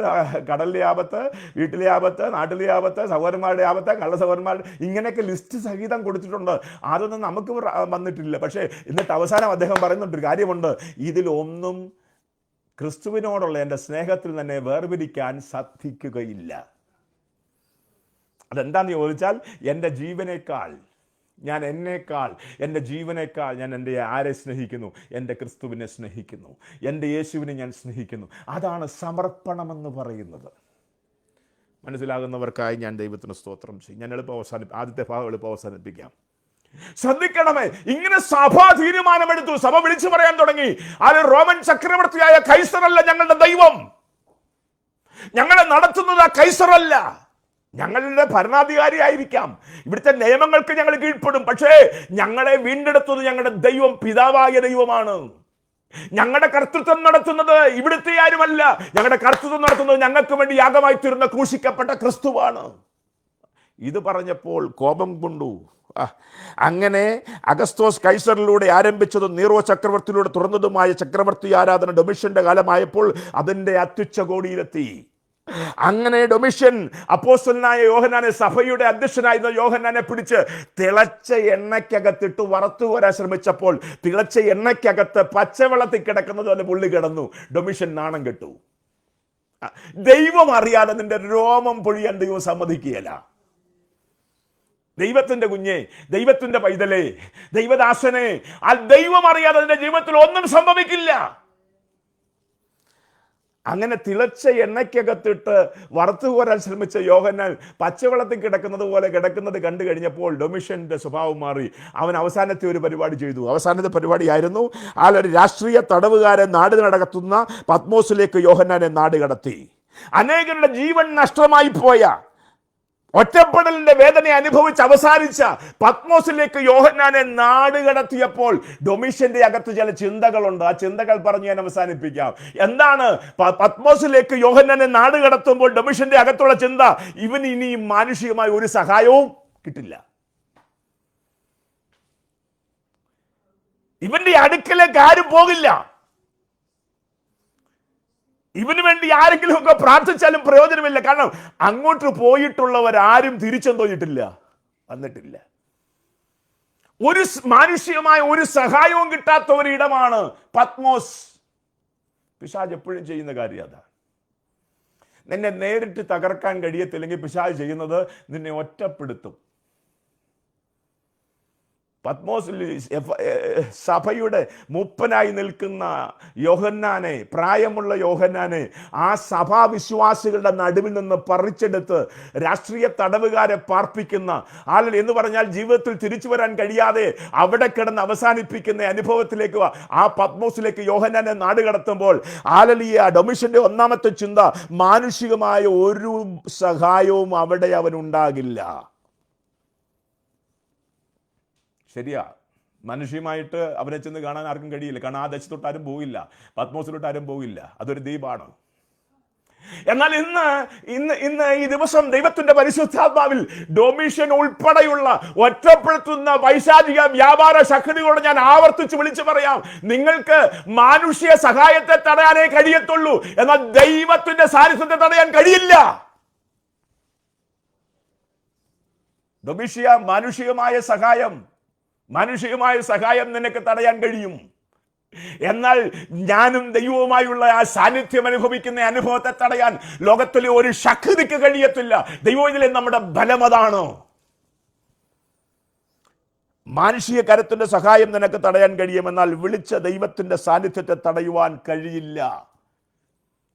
കടലിലെ ആപത്ത്, വീട്ടിലെ ആപത്ത്, നാട്ടിലെ ആപത്ത്, സഹോദരന്മാരുടെ ആപത്ത്, കള്ള സഹോദരന്മാരുടെ, ഇങ്ങനെയൊക്കെ ലിസ്റ്റ് സഹിതം കൊടുത്തിട്ടുണ്ട്. അതൊന്നും നമുക്ക് വന്നിട്ടില്ല. പക്ഷേ എന്നിട്ട് അവസാനം അദ്ദേഹം പറയുന്നുണ്ടൊരു കാര്യമുണ്ട്, ഇതിലൊന്നും ക്രിസ്തുവിനോടുള്ള എൻ്റെ സ്നേഹത്തിൽ തന്നെ വേർപിരിക്കാൻ സാധിക്കുകയില്ല. അതെന്താണെന്ന് ചോദിച്ചാൽ, എൻ്റെ ജീവനേക്കാൾ എൻ്റെ ജീവനേക്കാൾ ഞാൻ എൻ്റെ ആരെ സ്നേഹിക്കുന്നു? എൻ്റെ ക്രിസ്തുവിനെ സ്നേഹിക്കുന്നു, എൻ്റെ യേശുവിനെ ഞാൻ സ്നേഹിക്കുന്നു. അതാണ് സമർപ്പണമെന്ന് പറയുന്നത്. മനസ്സിലാകുന്നവർക്കായി ഞാൻ ദൈവത്തിന് സ്തോത്രം ചെയ്യും. ഞാൻ ആദ്യത്തെ ഭാഗം അവസാനിപ്പിക്കാം. ശ്രദ്ധിക്കണമേ, ഇങ്ങനെ സഭ തീരുമാനമെടുത്തു. സഭ വിളിച്ചു പറയാൻ തുടങ്ങി, അത് റോമൻ ചക്രവർത്തിയായ കൈസറല്ല ഞങ്ങളുടെ ദൈവം, ഞങ്ങളെ നടത്തുന്നത് ആ കൈസറല്ല. ഞങ്ങളുടെ ഭരണാധികാരി ആയിരിക്കാം, ഇവിടുത്തെ നിയമങ്ങൾക്ക് ഞങ്ങൾ കീഴ്പ്പെടും. പക്ഷേ ഞങ്ങളെ വീണ്ടെടുത്തത് ഞങ്ങളുടെ ദൈവം, പിതാവായ ദൈവമാണ്. ഞങ്ങളുടെ കർത്തൃത്വം നടത്തുന്നത് ഇവിടുത്തെ ആരുമല്ല. ഞങ്ങളുടെ കർത്തൃത്വം നടത്തുന്നത് ഞങ്ങൾക്ക് വേണ്ടി യാഗമായി തീർന്ന ക്രൂശിക്കപ്പെട്ട ക്രിസ്തുവാണ്. ഇത് പറഞ്ഞപ്പോൾ കോപം കൊണ്ടു. അങ്ങനെ അഗസ്തോസ് കൈസറിലൂടെ ആരംഭിച്ചതും നീറോ ചക്രവർത്തിയിലൂടെ തുറന്നതുമായ ചക്രവർത്തി ആരാധന ഡൊമിഷ്യന്റെ കാലമായപ്പോൾ അതിൻ്റെ അത്യുച്ചകോടിയിലെത്തി. അങ്ങനെ ഡൊമിഷ്യൻ അപ്പോസ്തലനായ യോഹന്നാനെ, സഭയുടെ അധ്യക്ഷനായിരുന്ന യോഹന്നാനെ പിടിച്ച് തിളച്ച എണ്ണയ്ക്കകത്തിട്ട് വറുത്തു കോരാൻ ശ്രമിച്ചപ്പോൾ തിളച്ച എണ്ണയ്ക്കകത്ത് പച്ചവെള്ളത്തിൽ കിടക്കുന്നത് പോലെ പുള്ളി കിടന്നു. ഡൊമിഷ്യൻ നാണം കെട്ടു. ദൈവം അറിയാതെ നിന്റെ രോമം പൊഴിയാൻ ദൈവം സമ്മതിക്കുകയില്ല. ദൈവത്തിന്റെ കുഞ്ഞെ, ദൈവത്തിന്റെ പൈതലേ, ദൈവദാസനെ, ആ ദൈവം അറിയാതെ നിന്റെ ജീവിതത്തിൽ ഒന്നും സംഭവിക്കില്ല. അങ്ങനെ തിളച്ച എണ്ണയ്ക്കകത്തിട്ട് വറുത്തു കോരാൻ ശ്രമിച്ച യോഹന്നാൻ പച്ചവെള്ളത്തിൽ കിടക്കുന്നത് പോലെ കിടക്കുന്നത് കണ്ടു കഴിഞ്ഞപ്പോൾ ഡൊമിഷ്യന്റെ സ്വഭാവം മാറി. അവൻ അവസാനത്തെ ഒരു പരിപാടി ചെയ്തു. അവസാനത്തെ പരിപാടിയായിരുന്നു, ഒരു രാഷ്ട്രീയ തടവുകാരെ നാട് നടത്തുന്ന പത്മോസിലേക്ക് യോഹന്നാനെ നാട് കടത്തി. അനേകരുടെ ജീവൻ നഷ്ടമായി പോയ ഒറ്റപ്പെടലിന്റെ വേദന അനുഭവിച്ച് അവസാനിച്ച പത്മോസിലേക്ക് യോഹന്നാനെ നാട് കടത്തിയപ്പോൾ ഡൊമീഷ്യന്റെ അകത്ത് ചില ചിന്തകളുണ്ട്. ആ ചിന്തകൾ പറഞ്ഞ് ഞാൻ അവസാനിപ്പിക്കാം. എന്താണ് പത്മോസിലേക്ക് യോഹന്നാനെ നാട് കടത്തുമ്പോൾ ഡൊമീഷ്യന്റെ അകത്തുള്ള ചിന്ത? ഇവന് ഇനി മാനുഷികമായ ഒരു സഹായവും കിട്ടില്ല. ഇവന്റെ അടുക്കലേക്ക് ആരും പോകില്ല. ഇവന് വേണ്ടി ആരെങ്കിലും ഒക്കെ പ്രാർത്ഥിച്ചാലും പ്രയോജനമില്ല. കാരണം അങ്ങോട്ട് പോയിട്ടുള്ളവരാരും തിരിച്ചെന്തോയിട്ടില്ല, വന്നിട്ടില്ല. ഒരു മാനുഷികമായ ഒരു സഹായവും കിട്ടാത്ത ഒരിടമാണ് പത്മോസ്. പിശാച് എപ്പോഴും ചെയ്യുന്ന കാര്യം അതാണ്. നിന്നെ നേരിട്ട് തകർക്കാൻ കഴിയത്തില്ലെങ്കിൽ പിശാച് ചെയ്യുന്നത് നിന്നെ ഒറ്റപ്പെടുത്തും. പത്മോസിൽ സഭയുടെ മൂപ്പനായി നിൽക്കുന്ന യോഹന്നാനെ, പ്രായമുള്ള യോഹന്നാനെ ആ സഭാവിശ്വാസികളുടെ നടുവിൽ നിന്ന് പറിച്ചെടുത്ത് രാഷ്ട്രീയ തടവുകാരെ പാർപ്പിക്കുന്ന ആളുകൾ എന്ന് പറഞ്ഞാൽ ജീവിതത്തിൽ തിരിച്ചു വരാൻ കഴിയാതെ അവിടെ കിടന്ന് അവസാനിപ്പിക്കുന്ന അനുഭവത്തിലേക്ക് ആ പത്മോസിലേക്ക് യോഹന്നാനെ നാട് കടത്തുമ്പോൾ ഡൊമീഷ്യന്റെ ഒന്നാമത്തെ ചിന്ത, മാനുഷികമായ ഒരു സഹായവും അവിടെ അവനുണ്ടാകില്ല. ശരിയാ, മനുഷ്യമായിട്ട് അവരെ ചെന്ന് കാണാൻ ആർക്കും കഴിയില്ല. കാരണം ആ ദേശത്തോട്ട് ആരും പോകില്ല, പത്മോസിലോട്ട് ആരും പോകില്ല. അതൊരു ദ്വീപാണ്. എന്നാൽ ഇന്ന് ഈ ദിവസം ദൈവത്തിന്റെ പരിശുദ്ധാത്മാവിൽ ഡൊമീഷ്യൻ ഉൾപ്പെടെയുള്ള ഒറ്റപ്പെടുത്തുന്ന പൈശാചിക വ്യാപാര ശക്തികളോട് ഞാൻ ആവർത്തിച്ച് വിളിച്ചു പറയാം, നിങ്ങൾക്ക് മാനുഷിക സഹായത്തെ തടയാനേ കഴിയത്തുള്ളൂ, എന്നാൽ ദൈവത്തിന്റെ സാന്നിധ്യത്തെ തടയാൻ കഴിയില്ല. ഡൊമീഷ്യ, മാനുഷികമായ സഹായം നിനക്ക് തടയാൻ കഴിയും. എന്നാൽ ഞാനും ദൈവവുമായുള്ള ആ സാന്നിധ്യം അനുഭവിക്കുന്ന അനുഭവത്തെ തടയാൻ ലോകത്തിലെ ഒരു ശക്തിക്ക് കഴിയത്തില്ല. ദൈവത്തിലെ നമ്മുടെ ബലം അതാണ്. മാനുഷിക കരത്തിന്റെ സഹായം നിനക്ക് തടയാൻ കഴിയുമെന്നാൽ വിളിച്ച ദൈവത്തിന്റെ സാന്നിധ്യത്തെ തടയുവാൻ കഴിയില്ല.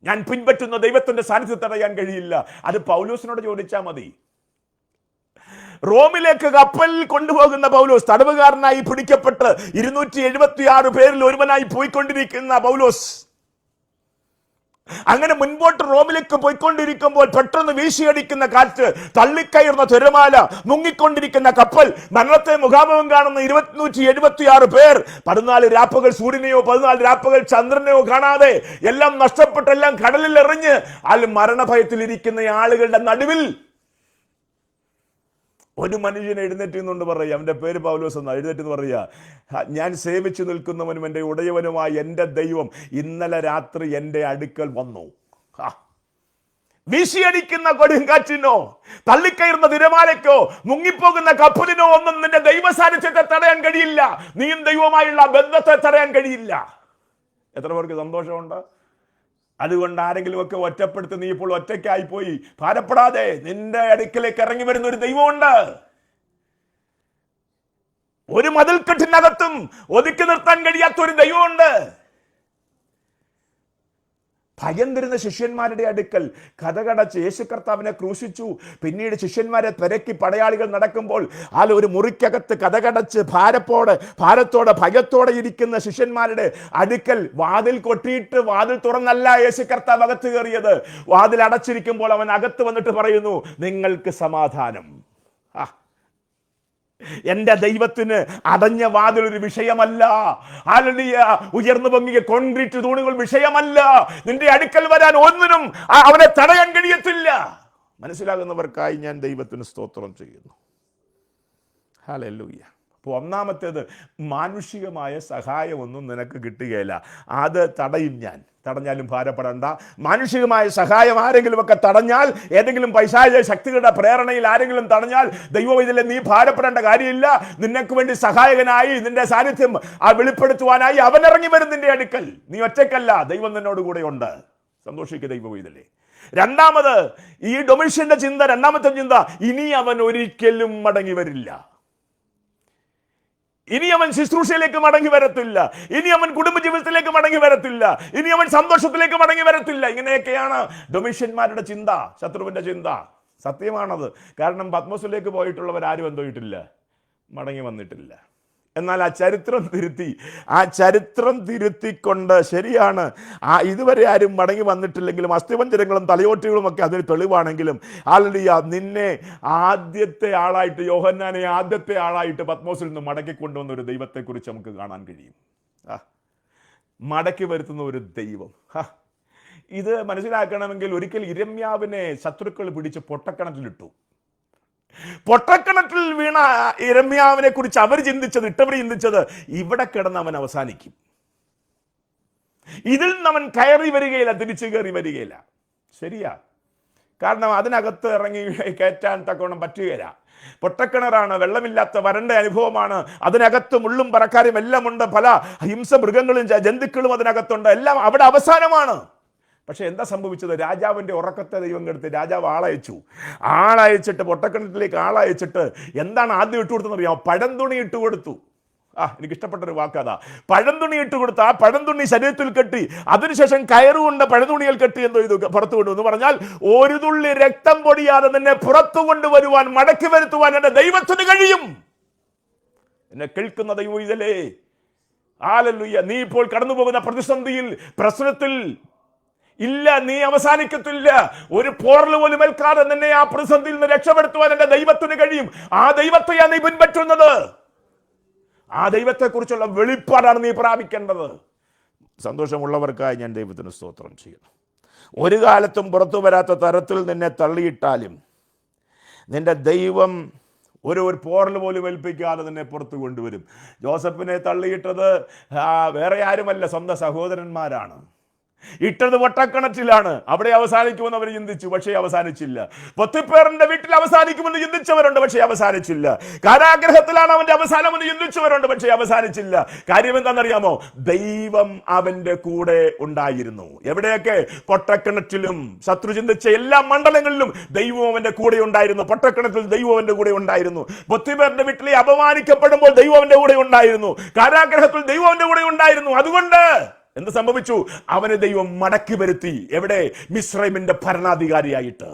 ഞാൻ പിൻപറ്റുന്ന ദൈവത്തിന്റെ സാന്നിധ്യത്തെ തടയാൻ കഴിയില്ല. അത് പൗലോസിനോട് ചോദിച്ചാൽ മതി. റോമിലേക്ക് കപ്പലിൽ കൊണ്ടുപോകുന്ന പൗലോസ്, തടവുകാരനായി പിടിക്കപ്പെട്ട് 276 പേരിൽ ഒരുവനായി പോയിക്കൊണ്ടിരിക്കുന്ന പൗലോസ്, അങ്ങനെ മുൻപോട്ട് റോമിലേക്ക് പോയിക്കൊണ്ടിരിക്കുമ്പോൾ പെട്ടെന്ന് വീശിയടിക്കുന്ന കാറ്റ്, തള്ളിക്കയറുന്ന തിരമാല, മുങ്ങിക്കൊണ്ടിരിക്കുന്ന കപ്പൽ, മരണത്തെ മുഖാമുഖം കാണുന്ന 276 പേർ, 14 രാപ്പകൽ സൂര്യനെയോ 14 രാപ്പകൽ ചന്ദ്രനെയോ കാണാതെ എല്ലാം നഷ്ടപ്പെട്ട് എല്ലാം കടലിൽ എറിഞ്ഞ് മരണഭയത്തിലിരിക്കുന്ന ആളുകളുടെ നടുവിൽ ഒരു മനുഷ്യൻ എഴുന്നേറ്റ് എന്നുകൊണ്ട് പറയുക, അവൻ്റെ പേര് പൗലോസ് എന്നാ. എഴുന്നേറ്റ് എന്ന് പറയുക, ഞാൻ സേവിച്ചു നിൽക്കുന്നവനും എൻ്റെ ഉടയവനുമായ എൻ്റെ ദൈവം ഇന്നലെ രാത്രി എൻ്റെ അടുക്കൽ വന്നു. വീശിയടിക്കുന്ന കൊടുങ്കാറ്റിനോ തള്ളിക്കയറുന്ന തിരമാലയ്ക്കോ മുങ്ങിപ്പോകുന്ന കപ്പലിനോ ഒന്നും നിന്റെ ദൈവ സാന്നിധ്യത്തെ തടയാൻ കഴിയില്ല. നീയും ദൈവവുമായുള്ള ബന്ധത്തെ തടയാൻ കഴിയില്ല. എത്ര പേർക്ക് സന്തോഷമുണ്ട്? അതുകൊണ്ട് ആരെങ്കിലും ഒക്കെ ഒറ്റപ്പെടുത്തി നീ ഇപ്പോൾ ഒറ്റയ്ക്കായിപ്പോയി ഭാരപ്പെടാതെ, നിന്റെ അടുക്കലേക്ക് ഇറങ്ങി വരുന്ന ഒരു ദൈവമുണ്ട്. ഒരു മതിൽക്കെട്ടിനകത്തും ഒതുക്കി നിർത്താൻ കഴിയാത്ത ഒരു ദൈവമുണ്ട്. ഭയം തരുന്ന ശിഷ്യന്മാരുടെ അടുക്കൽ കഥകടച്ച് യേശു കർത്താവിനെ ക്രൂശിച്ചു. പിന്നീട് ശിഷ്യന്മാരെ തിരക്കി പടയാളികൾ നടക്കുമ്പോൾ ഒരു മുറിക്കകത്ത് കഥകടച്ച് ഭാരത്തോടെ ഭയത്തോടെ ഇരിക്കുന്ന ശിഷ്യന്മാരുടെ അടുക്കൽ വാതിൽ കൊട്ടിയിട്ട് വാതിൽ തുറന്നല്ല യേശു കർത്താവ് അകത്ത് കയറിയത്. വാതിൽ അടച്ചിരിക്കുമ്പോൾ അവൻ അകത്ത് വന്നിട്ട് പറയുന്നു, നിങ്ങൾക്ക് സമാധാനം. എന്റെ ദൈവത്തിന് അടഞ്ഞ വാതിൽ ഒരു വിഷയമല്ല. ഉയർന്നു പൊങ്ങിയ കോൺക്രീറ്റ് തൂണുകൾ വിഷയമല്ല. നിന്റെ അടുക്കൽ വരാൻ ഒന്നിനും അവനെ തടയാൻ കഴിയത്തില്ല. മനസ്സിലാകുന്നവർക്കായി ഞാൻ ദൈവത്തിന് സ്തോത്രം ചെയ്യുന്നു. ഹല്ലേലൂയ. അപ്പോൾ ഒന്നാമത്തേത്, മാനുഷികമായ സഹായമൊന്നും നിനക്ക് കിട്ടുകയില്ല. അത് തടയും ഞാൻ. തടഞ്ഞാലും ഭാരപ്പെടണ്ട. മാനുഷികമായ സഹായം ആരെങ്കിലും ഒക്കെ തടഞ്ഞാൽ, ഏതെങ്കിലും പൈശാചിക ശക്തികളുടെ പ്രേരണയിൽ ആരെങ്കിലും തടഞ്ഞാൽ, ദൈവം ഇതിൽ നീ ഭാരപ്പെടേണ്ട കാര്യമില്ല. നിനക്ക് വേണ്ടി സഹായകനായി, നിന്റെ സാന്നിധ്യം വെളിപ്പെടുത്തുവാനായി അവൻ ഇറങ്ങി വരും നിന്റെ അടുക്കൽ. നീ ഒറ്റയ്ക്കല്ല, ദൈവം നിന്നോട് കൂടെ ഉണ്ട്. സന്തോഷിക്കുക ദൈവം ഇതിലെ. രണ്ടാമത്, ഈ ഡൊമീഷ്യന്റെ ചിന്ത, രണ്ടാമത്തെ ചിന്ത, ഇനി അവൻ ഒരിക്കലും മടങ്ങി വരില്ല. ഇനി അവൻ ശുശ്രൂഷയിലേക്ക് മടങ്ങി വരത്തില്ല. ഇനി അവൻ കുടുംബജീവിതത്തിലേക്ക് മടങ്ങി വരത്തില്ല. ഇനി അവൻ സന്തോഷത്തിലേക്ക് മടങ്ങി വരത്തില്ല. ഇങ്ങനെയൊക്കെയാണ് ഡൊമീഷ്യന്മാരുടെ ചിന്ത, ശത്രുവിന്റെ ചിന്ത. സത്യമാണത്. കാരണം പത്മോസിലേക്ക് പോയിട്ടുള്ളവർ ആരും എന്തോയിട്ടില്ല, മടങ്ങി വന്നിട്ടില്ല. എന്നാൽ ആ ചരിത്രം തിരുത്തിക്കൊണ്ട്, ശരിയാണ്, ഇതുവരെ ആരും മടങ്ങി വന്നിട്ടില്ലെങ്കിലും അസ്ഥിപഞ്ജരങ്ങളും തലയോട്ടികളും ഒക്കെ അതിന് തെളിവാണെങ്കിലും, ഹല്ലേലൂയ, നിന്നെ ആദ്യത്തെ ആളായിട്ട്, യോഹന്നാനെ ആദ്യത്തെ ആളായിട്ട് പത്മോസിൽ നിന്ന് മടക്കി കൊണ്ടുവന്ന ഒരു ദൈവത്തെക്കുറിച്ച് നമുക്ക് കാണാൻ കഴിയും. മടക്കി വരുത്തുന്ന ഒരു ദൈവം. ഇത് മനസ്സിലാക്കണമെങ്കിൽ ഒരിക്കൽ യിരെമ്യാവിനെ ശത്രുക്കൾ പിടിച്ച് പൊട്ടക്കിണറ്റിലിട്ടു. പൊട്ടക്കിണറ്റിൽ വീണ യിരെമ്യാവിനെ കുറിച്ച് അവർ ചിന്തിച്ചത്, ഇട്ടവർ ചിന്തിച്ചത്, ഇവിടെ കിടന്ന് അവൻ അവസാനിക്കും, ഇതിൽ നിന്ന് അവൻ കയറി വരികയില്ല, തിരിച്ചു കയറി വരികയില്ല. ശരിയാ, കാരണം അതിനകത്ത് ഇറങ്ങി കയറ്റാൻ തക്കവണ്ണം പറ്റുകയില്ല. പൊട്ടക്കിണറാണ്, വെള്ളമില്ലാത്ത വരണ്ട അനുഭവമാണ്, അതിനകത്ത് മുള്ളും പറക്കാരും എല്ലാം ഉണ്ട്, പല ഹിംസ മൃഗങ്ങളും ജന്തുക്കളും അതിനകത്തുണ്ട്, എല്ലാം അവിടെ അവസാനമാണ്. പക്ഷെ എന്താ സംഭവിച്ചത്? രാജാവിൻ്റെ ഉറക്കത്തെ ദൈവം കെടുത്ത് രാജാവ് ആളയച്ചിട്ട് പൊട്ടക്കിണറ്റിലേക്ക് ആളയച്ചിട്ട് എന്താണ് ആദ്യം ഇട്ട് കൊടുത്തെന്ന് അറിയാമോ? പഴംതുണി ഇട്ട് കൊടുത്തു. എനിക്കിഷ്ടപ്പെട്ടൊരു വാക്കതാ, പഴംതുണി ഇട്ട് കൊടുത്ത് ആ പഴംതുണി ശരീരത്തിൽ കെട്ടി, അതിനുശേഷം കയറുകൊണ്ട് പഴംതുണിയിൽ കെട്ടി എന്തോ ഇത് പുറത്തു കൊണ്ടുവന്നു. പറഞ്ഞാൽ ഒരു തുള്ളി രക്തം പൊടിയാതെ നിന്നെ പുറത്തു കൊണ്ടുവരുവാൻ, മടക്കി വരുത്തുവാൻ എന്റെ ദൈവത്തിന് കഴിയും. എന്നെ കേൾക്കുന്ന ദൈവം ഇതല്ലേ, ഹല്ലേലൂയ. നീ ഇപ്പോൾ കടന്നു പോകുന്ന പ്രതിസന്ധിയിൽ, പ്രശ്നത്തിൽ ഇല്ല, നീ അവസാനിക്കത്തില്ല. ഒരു പോറൽ പോലും ഏൽക്കാതെ നിന്നെ ആ പ്രതിസന്ധിയിൽ നിന്ന് രക്ഷപ്പെടുത്തുവാൻ എന്റെ ദൈവത്തിന് കഴിയും. ആ ദൈവത്തെയാണ് നീ പിൻപറ്റുന്നത്. ആ ദൈവത്തെക്കുറിച്ചുള്ള വെളിപ്പാടാണ് നീ പ്രാപിക്കേണ്ടത്. സന്തോഷമുള്ളവർക്കായി ഞാൻ ദൈവത്തിന് സ്തോത്രം ചെയ്യുന്നു. ഒരു കാലത്തും പുറത്തു വരാത്ത തരത്തിൽ നിന്നെ തള്ളിയിട്ടാലും നിന്റെ ദൈവം ഒരു പോറൽ പോലും ഏൽപ്പിക്കാതെ നിന്നെ പുറത്തു കൊണ്ടുവരും. ജോസഫിനെ തള്ളിയിട്ടത് വേറെ ആരുമല്ല, സ്വന്തം സഹോദരന്മാരാണ്. ഇട്ടത് പൊട്ടക്കിണറ്റിലാണ്, അവിടെ അവസാനിക്കുമെന്ന് അവർ ചിന്തിച്ചു, പക്ഷേ അവസാനിച്ചില്ല. പൊത്തിപ്പേറിന്റെ വീട്ടിൽ അവസാനിക്കുമെന്ന് ചിന്തിച്ചവരുണ്ട്, പക്ഷേ അവസാനിച്ചില്ല. കാരാഗ്രഹത്തിലാണ് അവന്റെ അവസാനമെന്ന് ചിന്തിച്ചവരുണ്ട്, പക്ഷേ അവസാനിച്ചില്ല. കാര്യം എന്താണെന്നറിയാമോ? ദൈവം അവന്റെ കൂടെ ഉണ്ടായിരുന്നു. എവിടെയൊക്കെ? പൊട്ടക്കിണറ്റിലും, ശത്രു ചിന്തിച്ച എല്ലാ മണ്ഡലങ്ങളിലും ദൈവം അവന്റെ കൂടെ ഉണ്ടായിരുന്നു. പൊട്ടക്കിണറ്റിൽ ദൈവം അവന്റെ കൂടെ ഉണ്ടായിരുന്നു. പൊത്തിപ്പേറിന്റെ വീട്ടിലെ അപമാനിക്കപ്പെടുമ്പോൾ ദൈവം അവന്റെ കൂടെ ഉണ്ടായിരുന്നു. കാരാഗ്രഹത്തിൽ ദൈവം അവന്റെ കൂടെ ഉണ്ടായിരുന്നു. അതുകൊണ്ട് എന്ത് സംഭവിച്ചു? അവനെ ദൈവം മടക്കി വരുത്തി. എവിടെ? മിസ്രൈമിന്റെ ഭരണാധികാരിയായിട്ട്.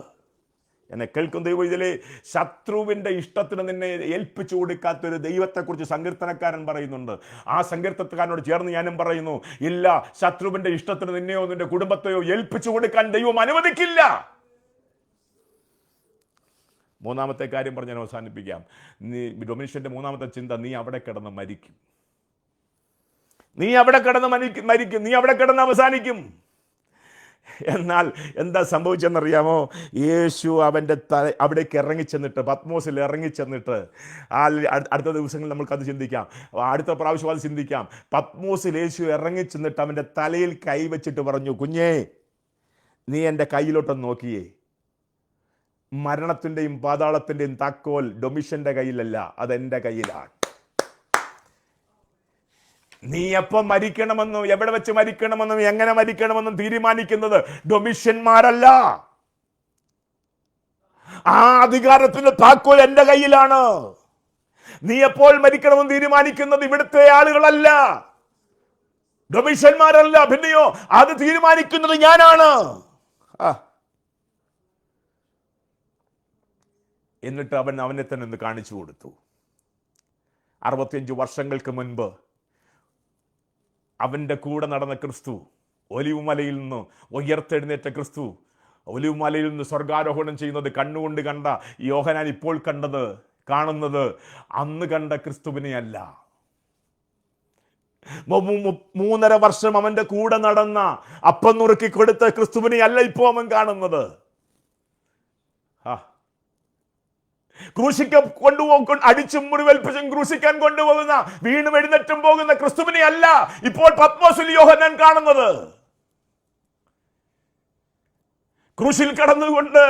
എന്നെ കേൾക്കും ദൈവം ഇതിലെ, ശത്രുവിന്റെ ഇഷ്ടത്തിന് നിന്നെ ഏൽപ്പിച്ചു കൊടുക്കാത്തൊരു ദൈവത്തെക്കുറിച്ച് സങ്കീർത്തനക്കാരൻ പറയുന്നുണ്ട്. ആ സങ്കീർത്തനക്കാരനോട് ചേർന്ന് ഞാനും പറയുന്നു, ഇല്ല, ശത്രുവിന്റെ ഇഷ്ടത്തിന് നിന്നെയോ നിന്റെ കുടുംബത്തെയോ ഏൽപ്പിച്ചു കൊടുക്കാൻ ദൈവം അനുവദിക്കില്ല. മൂന്നാമത്തെ കാര്യം പറഞ്ഞ് ഞാൻ അവസാനിപ്പിക്കാം. ഡൊമിനിഷ്യന്റെ മൂന്നാമത്തെ ചിന്ത, നീ അവിടെ കിടന്ന് മരിക്കും. നീ അവിടെ കിടന്ന് മരിക്കും, നീ അവിടെ കിടന്ന് അവസാനിക്കും. എന്നാൽ എന്താ സംഭവിച്ചെന്നറിയാമോ? യേശു അവൻ്റെ അവിടേക്ക് ഇറങ്ങിച്ചെന്നിട്ട്, പത്മോസിൽ ഇറങ്ങിച്ചെന്നിട്ട്, അടുത്ത ദിവസങ്ങളിൽ നമുക്കത് ചിന്തിക്കാം, അടുത്ത പ്രാവശ്യം അത് ചിന്തിക്കാം. പത്മോസിൽ യേശു ഇറങ്ങിച്ചെന്നിട്ട് അവൻ്റെ തലയിൽ കൈവച്ചിട്ട് പറഞ്ഞു, കുഞ്ഞേ, നീ എൻ്റെ കയ്യിലോട്ടൊന്ന് നോക്കിയേ. മരണത്തിൻ്റെയും പാതാളത്തിൻ്റെയും താക്കോൽ ഡൊമിഷ്യൻ്റെ കയ്യിലല്ല, അതെൻ്റെ കയ്യിലാണ്. നീ എപ്പം മരിക്കണമെന്നും എവിടെ വെച്ച് മരിക്കണമെന്നും എങ്ങനെ മരിക്കണമെന്നും തീരുമാനിക്കുന്നത് ഡൊമിഷ്യന്മാരല്ല. ആ അധികാരത്തിന്റെ താക്കോൽ എന്റെ കയ്യിലാണ്. നീ എപ്പോൾ മരിക്കണമെന്ന് തീരുമാനിക്കുന്നത് ഇവിടുത്തെ ആളുകളല്ല, ഡൊമിഷ്യന്മാരല്ല. പിന്നെയോ അത് തീരുമാനിക്കുന്നത് ഞാനാണ്. എന്നിട്ട് അവനെ തന്നെ ഒന്ന് കാണിച്ചു കൊടുത്തു. 65 വർഷങ്ങൾക്ക് മുൻപ് അവൻ്റെ കൂടെ നടന്ന ക്രിസ്തു, ഒലിവുമലയിൽ നിന്ന് ഉയർത്തെഴുന്നേറ്റ ക്രിസ്തു, ഒലിവുമലയിൽ നിന്ന് സ്വർഗാരോഹണം ചെയ്യുന്നത് കണ്ണുകൊണ്ട് കണ്ട യോഹന്നാൻ ഇപ്പോൾ കാണുന്നത് അന്ന് കണ്ട ക്രിസ്തുവിനെ അല്ല. 3.5 വർഷം അവൻ്റെ കൂടെ നടന്ന, അപ്പം നുറുക്കി കൊടുത്ത ക്രിസ്തുവിനെ അല്ല ഇപ്പോൾ അവൻ കാണുന്നത്. അടിച്ചും മുറിവേൽപ്പിച്ചും ക്രൂശിക്കാൻ കൊണ്ടുപോകുന്ന, വീണും എഴുന്നേറ്റും പോകുന്ന ക്രിസ്തുവിനെ അല്ല ഇപ്പോൾ പത്മോസിൽ യോഹന്നാൻ കാണുന്നത്. ക്രൂശിൽ കടന്നുകൊണ്ട്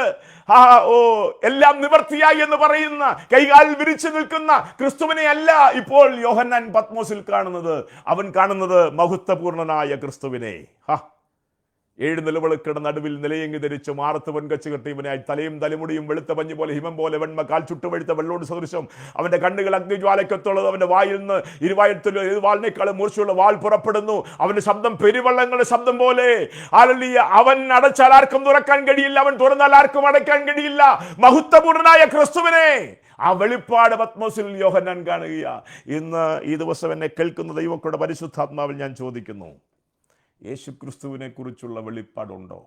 എല്ലാം നിവർത്തിയായി എന്ന് പറയുന്ന, കൈകാൽ വിരിച്ചു നിൽക്കുന്ന ക്രിസ്തുവിനെ അല്ല ഇപ്പോൾ യോഹന്നാൻ പത്മോസിൽ കാണുന്നത്. അവൻ കാണുന്നത് മഹത്വപൂർണനായ ക്രിസ്തുവിനെ. 7 നിലവിളക്കുകളുടെ നടുവിൽ നിലയെങ്ങി ധരിച്ചു മാറത്ത് പൊൻകച്ച് കെട്ടിയവനായി തലയും തലമുടിയും വെളുത്ത പഞ്ഞു പോലെ ഹിമം പോലെ വെണ്മ കാൽ ചുട്ടുവഴുത്ത വെള്ളോട് സദൃശം അവന്റെ കണ്ണുകൾ അഗ്നിജ്വാലയ്ക്കൊത്തുള്ളത് അവന്റെ വായിൽ നിന്ന് ഇരുവായത്തിൽ വാളിനേക്കാളും മൂർച്ചയുള്ള വാൾ പുറപ്പെടുന്നു അവന്റെ ശബ്ദം പെരുവള്ളങ്ങളുടെ ശബ്ദം പോലെ ഹല്ലേലൂയ അവൻ അടച്ചാൽ ആർക്കും തുറക്കാൻ കഴിയില്ല അവൻ തുറന്നാൽ ആർക്കും അടയ്ക്കാൻ കഴിയില്ല മഹത്വപൂർണനായ ക്രിസ്തുവിനെ ആ വെളിപ്പാട് പത്മോസിൽ യോഹന്നാൻ കാണുക. ഇന്ന് ഈ ദിവസം എന്നെ കേൾക്കുന്ന ദൈവങ്ങളുടെ പരിശുദ്ധാത്മാവിൽ ഞാൻ ചോദിക്കുന്നു, യേശു ക്രിസ്തുവിനെ കുറിച്ചുള്ള വെളിപ്പാടുണ്ടോ?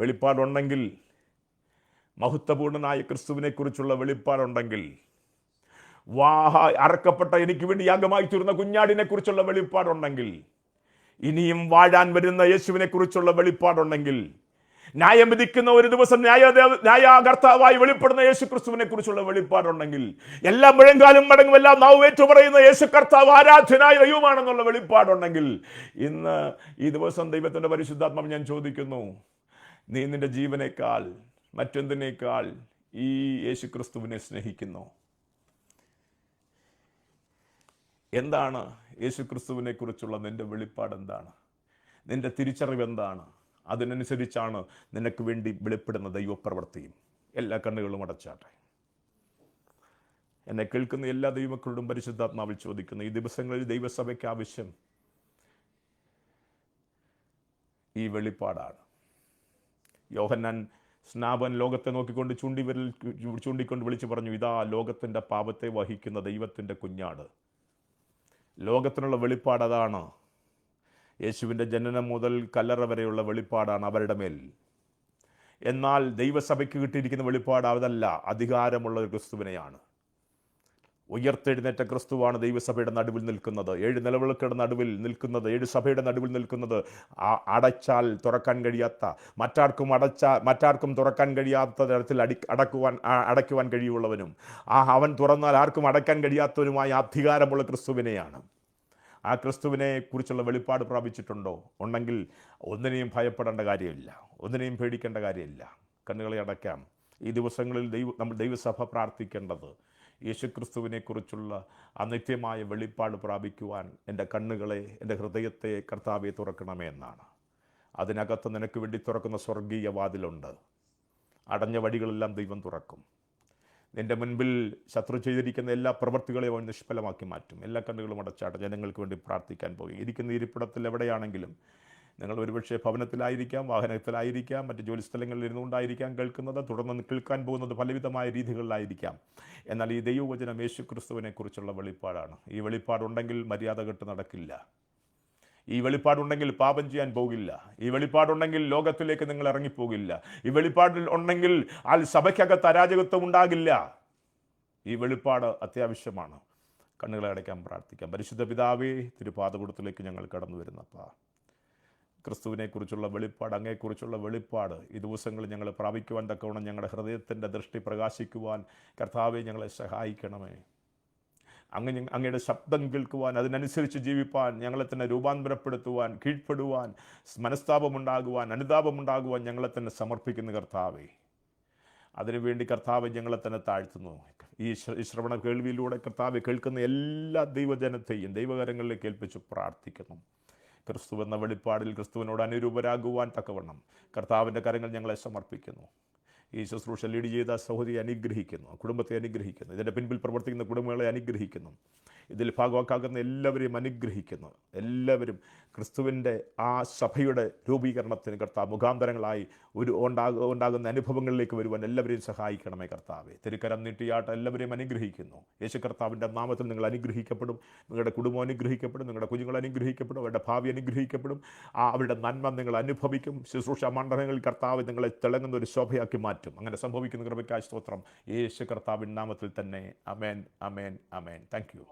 വെളിപ്പാടുണ്ടെങ്കിൽ, മഹത്വപൂർണനായ ക്രിസ്തുവിനെ കുറിച്ചുള്ള വെളിപ്പാടുണ്ടെങ്കിൽ, അറക്കപ്പെട്ട എനിക്ക് വേണ്ടി യാഗമായി തീർന്ന കുഞ്ഞാടിനെ കുറിച്ചുള്ള വെളിപ്പാടുണ്ടെങ്കിൽ, ഇനിയും വാഴാൻ വരുന്ന യേശുവിനെ കുറിച്ചുള്ള വെളിപ്പാടുണ്ടെങ്കിൽ, ന്യായം വിധിക്കുന്ന ഒരു ദിവസം ന്യായകർത്താവായി വെളിപ്പെടുന്ന യേശു ക്രിസ്തുവിനെ കുറിച്ചുള്ള വെളിപ്പാടുണ്ടെങ്കിൽ, എല്ലാം മുഴങ്കാലും മടങ്ങും എല്ലാം നാവ് ഏറ്റു പറയുന്ന യേശു കർത്താവ് ആരാധ്യനായ ദൈവമാണെന്നുള്ള വെളിപ്പാടുണ്ടെങ്കിൽ, ഇന്ന് ഈ ദിവസം ദൈവത്തിന്റെ പരിശുദ്ധാത്മാവ് ഞാൻ ചോദിക്കുന്നു, നീ നിന്റെ ജീവനേക്കാൾ മറ്റെന്തിനേക്കാൾ ഈ യേശു ക്രിസ്തുവിനെ സ്നേഹിക്കുന്നു? എന്താണ് യേശു ക്രിസ്തുവിനെ കുറിച്ചുള്ള നിന്റെ വെളിപ്പാട്? എന്താണ് നിന്റെ തിരിച്ചറിവ്? എന്താണ്? അതിനനുസരിച്ചാണ് നിനക്ക് വേണ്ടി വെളിപ്പെടുന്ന ദൈവപ്രവൃത്തിയും. എല്ലാ കണ്ണുകളും അടച്ചാട്ടെ. എന്നെ കേൾക്കുന്ന എല്ലാ ദൈവമക്കളോടും പരിശുദ്ധാത്മാവിൽ ചോദിക്കുന്നു, ഈ ദിവസങ്ങളിൽ ദൈവസഭയ്ക്ക് ആവശ്യം ഈ വെളിപ്പാടാണ്. യോഹന്നാൻ സ്നാപൻ ലോകത്തെ നോക്കിക്കൊണ്ട് ചൂണ്ടിക്കൊണ്ട് വിളിച്ചു പറഞ്ഞു, ഇതാ ലോകത്തിൻ്റെ പാപത്തെ വഹിക്കുന്ന ദൈവത്തിൻ്റെ കുഞ്ഞാട്. ലോകത്തിനുള്ള വെളിപ്പാട് അതാണ്. യേശുവിൻ്റെ ജനനം മുതൽ കല്ലറ വരെയുള്ള വെളിപ്പാടാണ് അവരുടെ മേൽ. എന്നാൽ ദൈവസഭയ്ക്ക് കിട്ടിയിരിക്കുന്ന വെളിപ്പാട് അതല്ല, അധികാരമുള്ള ഒരു ക്രിസ്തുവിനെയാണ്. ഉയർത്തെഴുന്നേറ്റ ക്രിസ്തുവാണ് ദൈവസഭയുടെ നടുവിൽ നിൽക്കുന്നത്. 7 നിലവിളക്കുകളുടെ നടുവിൽ നിൽക്കുന്നത്, 7 സഭയുടെ നടുവിൽ നിൽക്കുന്നത്. അടച്ചാൽ തുറക്കാൻ കഴിയാത്ത, മറ്റാർക്കും തുറക്കാൻ കഴിയാത്ത തരത്തിൽ അടയ്ക്കുവാൻ കഴിയുള്ളവനും, അവൻ തുറന്നാൽ ആർക്കും അടയ്ക്കാൻ കഴിയാത്തവനുമായ അധികാരമുള്ള ക്രിസ്തുവിനെയാണ്. ആ ക്രിസ്തുവിനെ കുറിച്ചുള്ള വെളിപ്പാട് പ്രാപിച്ചിട്ടുണ്ടോ? ഉണ്ടെങ്കിൽ ഒന്നിനെയും ഭയപ്പെടേണ്ട കാര്യമില്ല, ഒന്നിനെയും പേടിക്കേണ്ട കാര്യമില്ല. കണ്ണുകളെ അടയ്ക്കാം. ഈ ദിവസങ്ങളിൽ നമ്മൾ ദൈവസഭ പ്രാർത്ഥിക്കേണ്ടത് യേശുക്രിസ്തുവിനെ കുറിച്ചുള്ള അനിത്യമായ വെളിപ്പാട് പ്രാപിക്കുവാൻ എൻ്റെ കണ്ണുകളെ, എൻ്റെ ഹൃദയത്തെ കർത്താവെ തുറക്കണമേ എന്നാണ്. അതിനകത്ത് നിനക്ക് വേണ്ടി തുറക്കുന്ന സ്വർഗീയ വാതിലുണ്ട്. അടഞ്ഞ വഴികളെല്ലാം ദൈവം തുറക്കും. നിൻ്റെ മുൻപിൽ ശത്രു ചെയ്തിരിക്കുന്ന എല്ലാ പ്രവൃത്തികളെയും അവൻ നിഷ്ഫലമാക്കി മാറ്റും. എല്ലാ കണ്ണുകളും അടച്ചാട്ട ജനങ്ങൾക്ക് വേണ്ടി പ്രാർത്ഥിക്കാൻ പോകും. ഇരിക്കുന്ന ഇരിപ്പിടത്തിൽ എവിടെയാണെങ്കിലും, നിങ്ങൾ ഒരുപക്ഷെ ഭവനത്തിലായിരിക്കാം, വാഹനത്തിലായിരിക്കാം, മറ്റ് ജോലിസ്ഥലങ്ങളിൽ ഇരുന്നുകൊണ്ടായിരിക്കാം കേൾക്കുന്നത്, തുടർന്ന് കേൾക്കാൻ പോകുന്നത് പലവിധമായ രീതികളിലായിരിക്കാം. എന്നാൽ ഈ ദൈവവചനം യേശു ക്രിസ്തുവിനെ കുറിച്ചുള്ള വെളിപ്പാടാണ്. ഈ വെളിപ്പാടുണ്ടെങ്കിൽ മര്യാദ കെട്ട് നടക്കില്ല. ഈ വെളിപ്പാടുണ്ടെങ്കിൽ പാപം ചെയ്യാൻ പോകില്ല. ഈ വെളിപ്പാടുണ്ടെങ്കിൽ ലോകത്തിലേക്ക് നിങ്ങൾ ഇറങ്ങിപ്പോകില്ല. ഈ വെളിപ്പാടിൽ ഉണ്ടെങ്കിൽ ആ സഭയ്ക്കകത്ത് അരാജകത്വം ഉണ്ടാകില്ല. ഈ വെളിപ്പാട് അത്യാവശ്യമാണ്. കണ്ണുകളെ അടയ്ക്കാൻ പ്രാർത്ഥിക്കാം. പരിശുദ്ധ പിതാവേ, തിരുപാദകൂടത്തിലേക്ക് ഞങ്ങൾ കടന്നു വരുന്നപ്പാ, ക്രിസ്തുവിനെക്കുറിച്ചുള്ള വെളിപ്പാട്, അങ്ങയെക്കുറിച്ചുള്ള വെളിപ്പാട് ഈ ദിവസങ്ങളിൽ ഞങ്ങൾ പ്രാപിക്കുവാൻ തക്കവണ്ണം ഞങ്ങളുടെ ഹൃദയത്തിൻ്റെ ദൃഷ്ടി പ്രകാശിക്കുവാൻ കർത്താവെ ഞങ്ങളെ സഹായിക്കണമേ. അങ്ങയുടെ ശബ്ദം കേൾക്കുവാൻ, അതിനനുസരിച്ച് ജീവിപ്പാൻ, ഞങ്ങളെ തന്നെ രൂപാന്തരപ്പെടുത്തുവാൻ, കീഴ്പ്പെടുവാൻ, മനസ്താപമുണ്ടാകുവാൻ, അനുതാപമുണ്ടാകുവാൻ ഞങ്ങളെ തന്നെ സമർപ്പിക്കുന്ന കർത്താവേ, അതിനുവേണ്ടി കർത്താവെ ഞങ്ങളെ തന്നെ താഴ്ത്തുന്നു. ഈ ശ്രവണ കേൾവിയിലൂടെ കർത്താവെ കേൾക്കുന്ന എല്ലാ ദൈവജനത്തെയും ദൈവകരങ്ങളിലേക്ക് ഏൽപ്പിച്ച് പ്രാർത്ഥിക്കുന്നു. ക്രിസ്തു എന്ന വെളിപ്പാടിൽ ക്രിസ്തുവിനോട് അനുരൂപരാകുവാൻ തക്കവണ്ണം കർത്താവിൻ്റെ കരങ്ങൾ ഞങ്ങളെ സമർപ്പിക്കുന്നു. ഈ ശുശ്രൂഷ ലീഡ് ചെയ്ത സഹോദരിയെ അനുഗ്രഹിക്കുന്നു, കുടുംബത്തെ അനുഗ്രഹിക്കുന്നു, ഇതിൻ്റെ പിൻപിൽ പ്രവർത്തിക്കുന്ന കുടുംബങ്ങളെ അനുഗ്രഹിക്കുന്നു, ഇതിൽ ഭാഗവാക്കാകുന്ന എല്ലാവരെയും അനുഗ്രഹിക്കുന്നു. എല്ലാവരും ക്രിസ്തുവിൻ്റെ ആ സഭയുടെ രൂപീകരണത്തിന് കർത്താവ് മുഖാന്തരങ്ങളായി ഉണ്ടാകുന്ന അനുഭവങ്ങളിലേക്ക് വരുവാൻ എല്ലാവരെയും സഹായിക്കണമേ കർത്താവേ. തിരുക്കരം നീട്ടിയാട്ട് എല്ലാവരെയും അനുഗ്രഹിക്കുന്നു. യേശു കർത്താവിൻ്റെ നാമത്തിൽ നിങ്ങൾ അനുഗ്രഹിക്കപ്പെടും. നിങ്ങളുടെ കുടുംബം അനുഗ്രഹിക്കപ്പെടും. നിങ്ങളുടെ കുഞ്ഞുങ്ങൾ അനുഗ്രഹിക്കപ്പെടും. അവരുടെ ഭാവി അനുഗ്രഹിക്കപ്പെടും. അവരുടെ നന്മ നിങ്ങൾ അനുഭവിക്കും. ശുശ്രൂഷ മണ്ഡലങ്ങളിൽ കർത്താവ് നിങ്ങളെ തിളങ്ങുന്ന ഒരു ശോഭയാക്കി മാറ്റും. അങ്ങനെ സംഭവിക്കുന്ന കൃപയ്ക്കായി സ്തോത്രം. യേശു കർത്താവിൻ്റെ നാമത്തിൽ തന്നെ. അമേൻ, അമേൻ, അമേൻ. Thank U.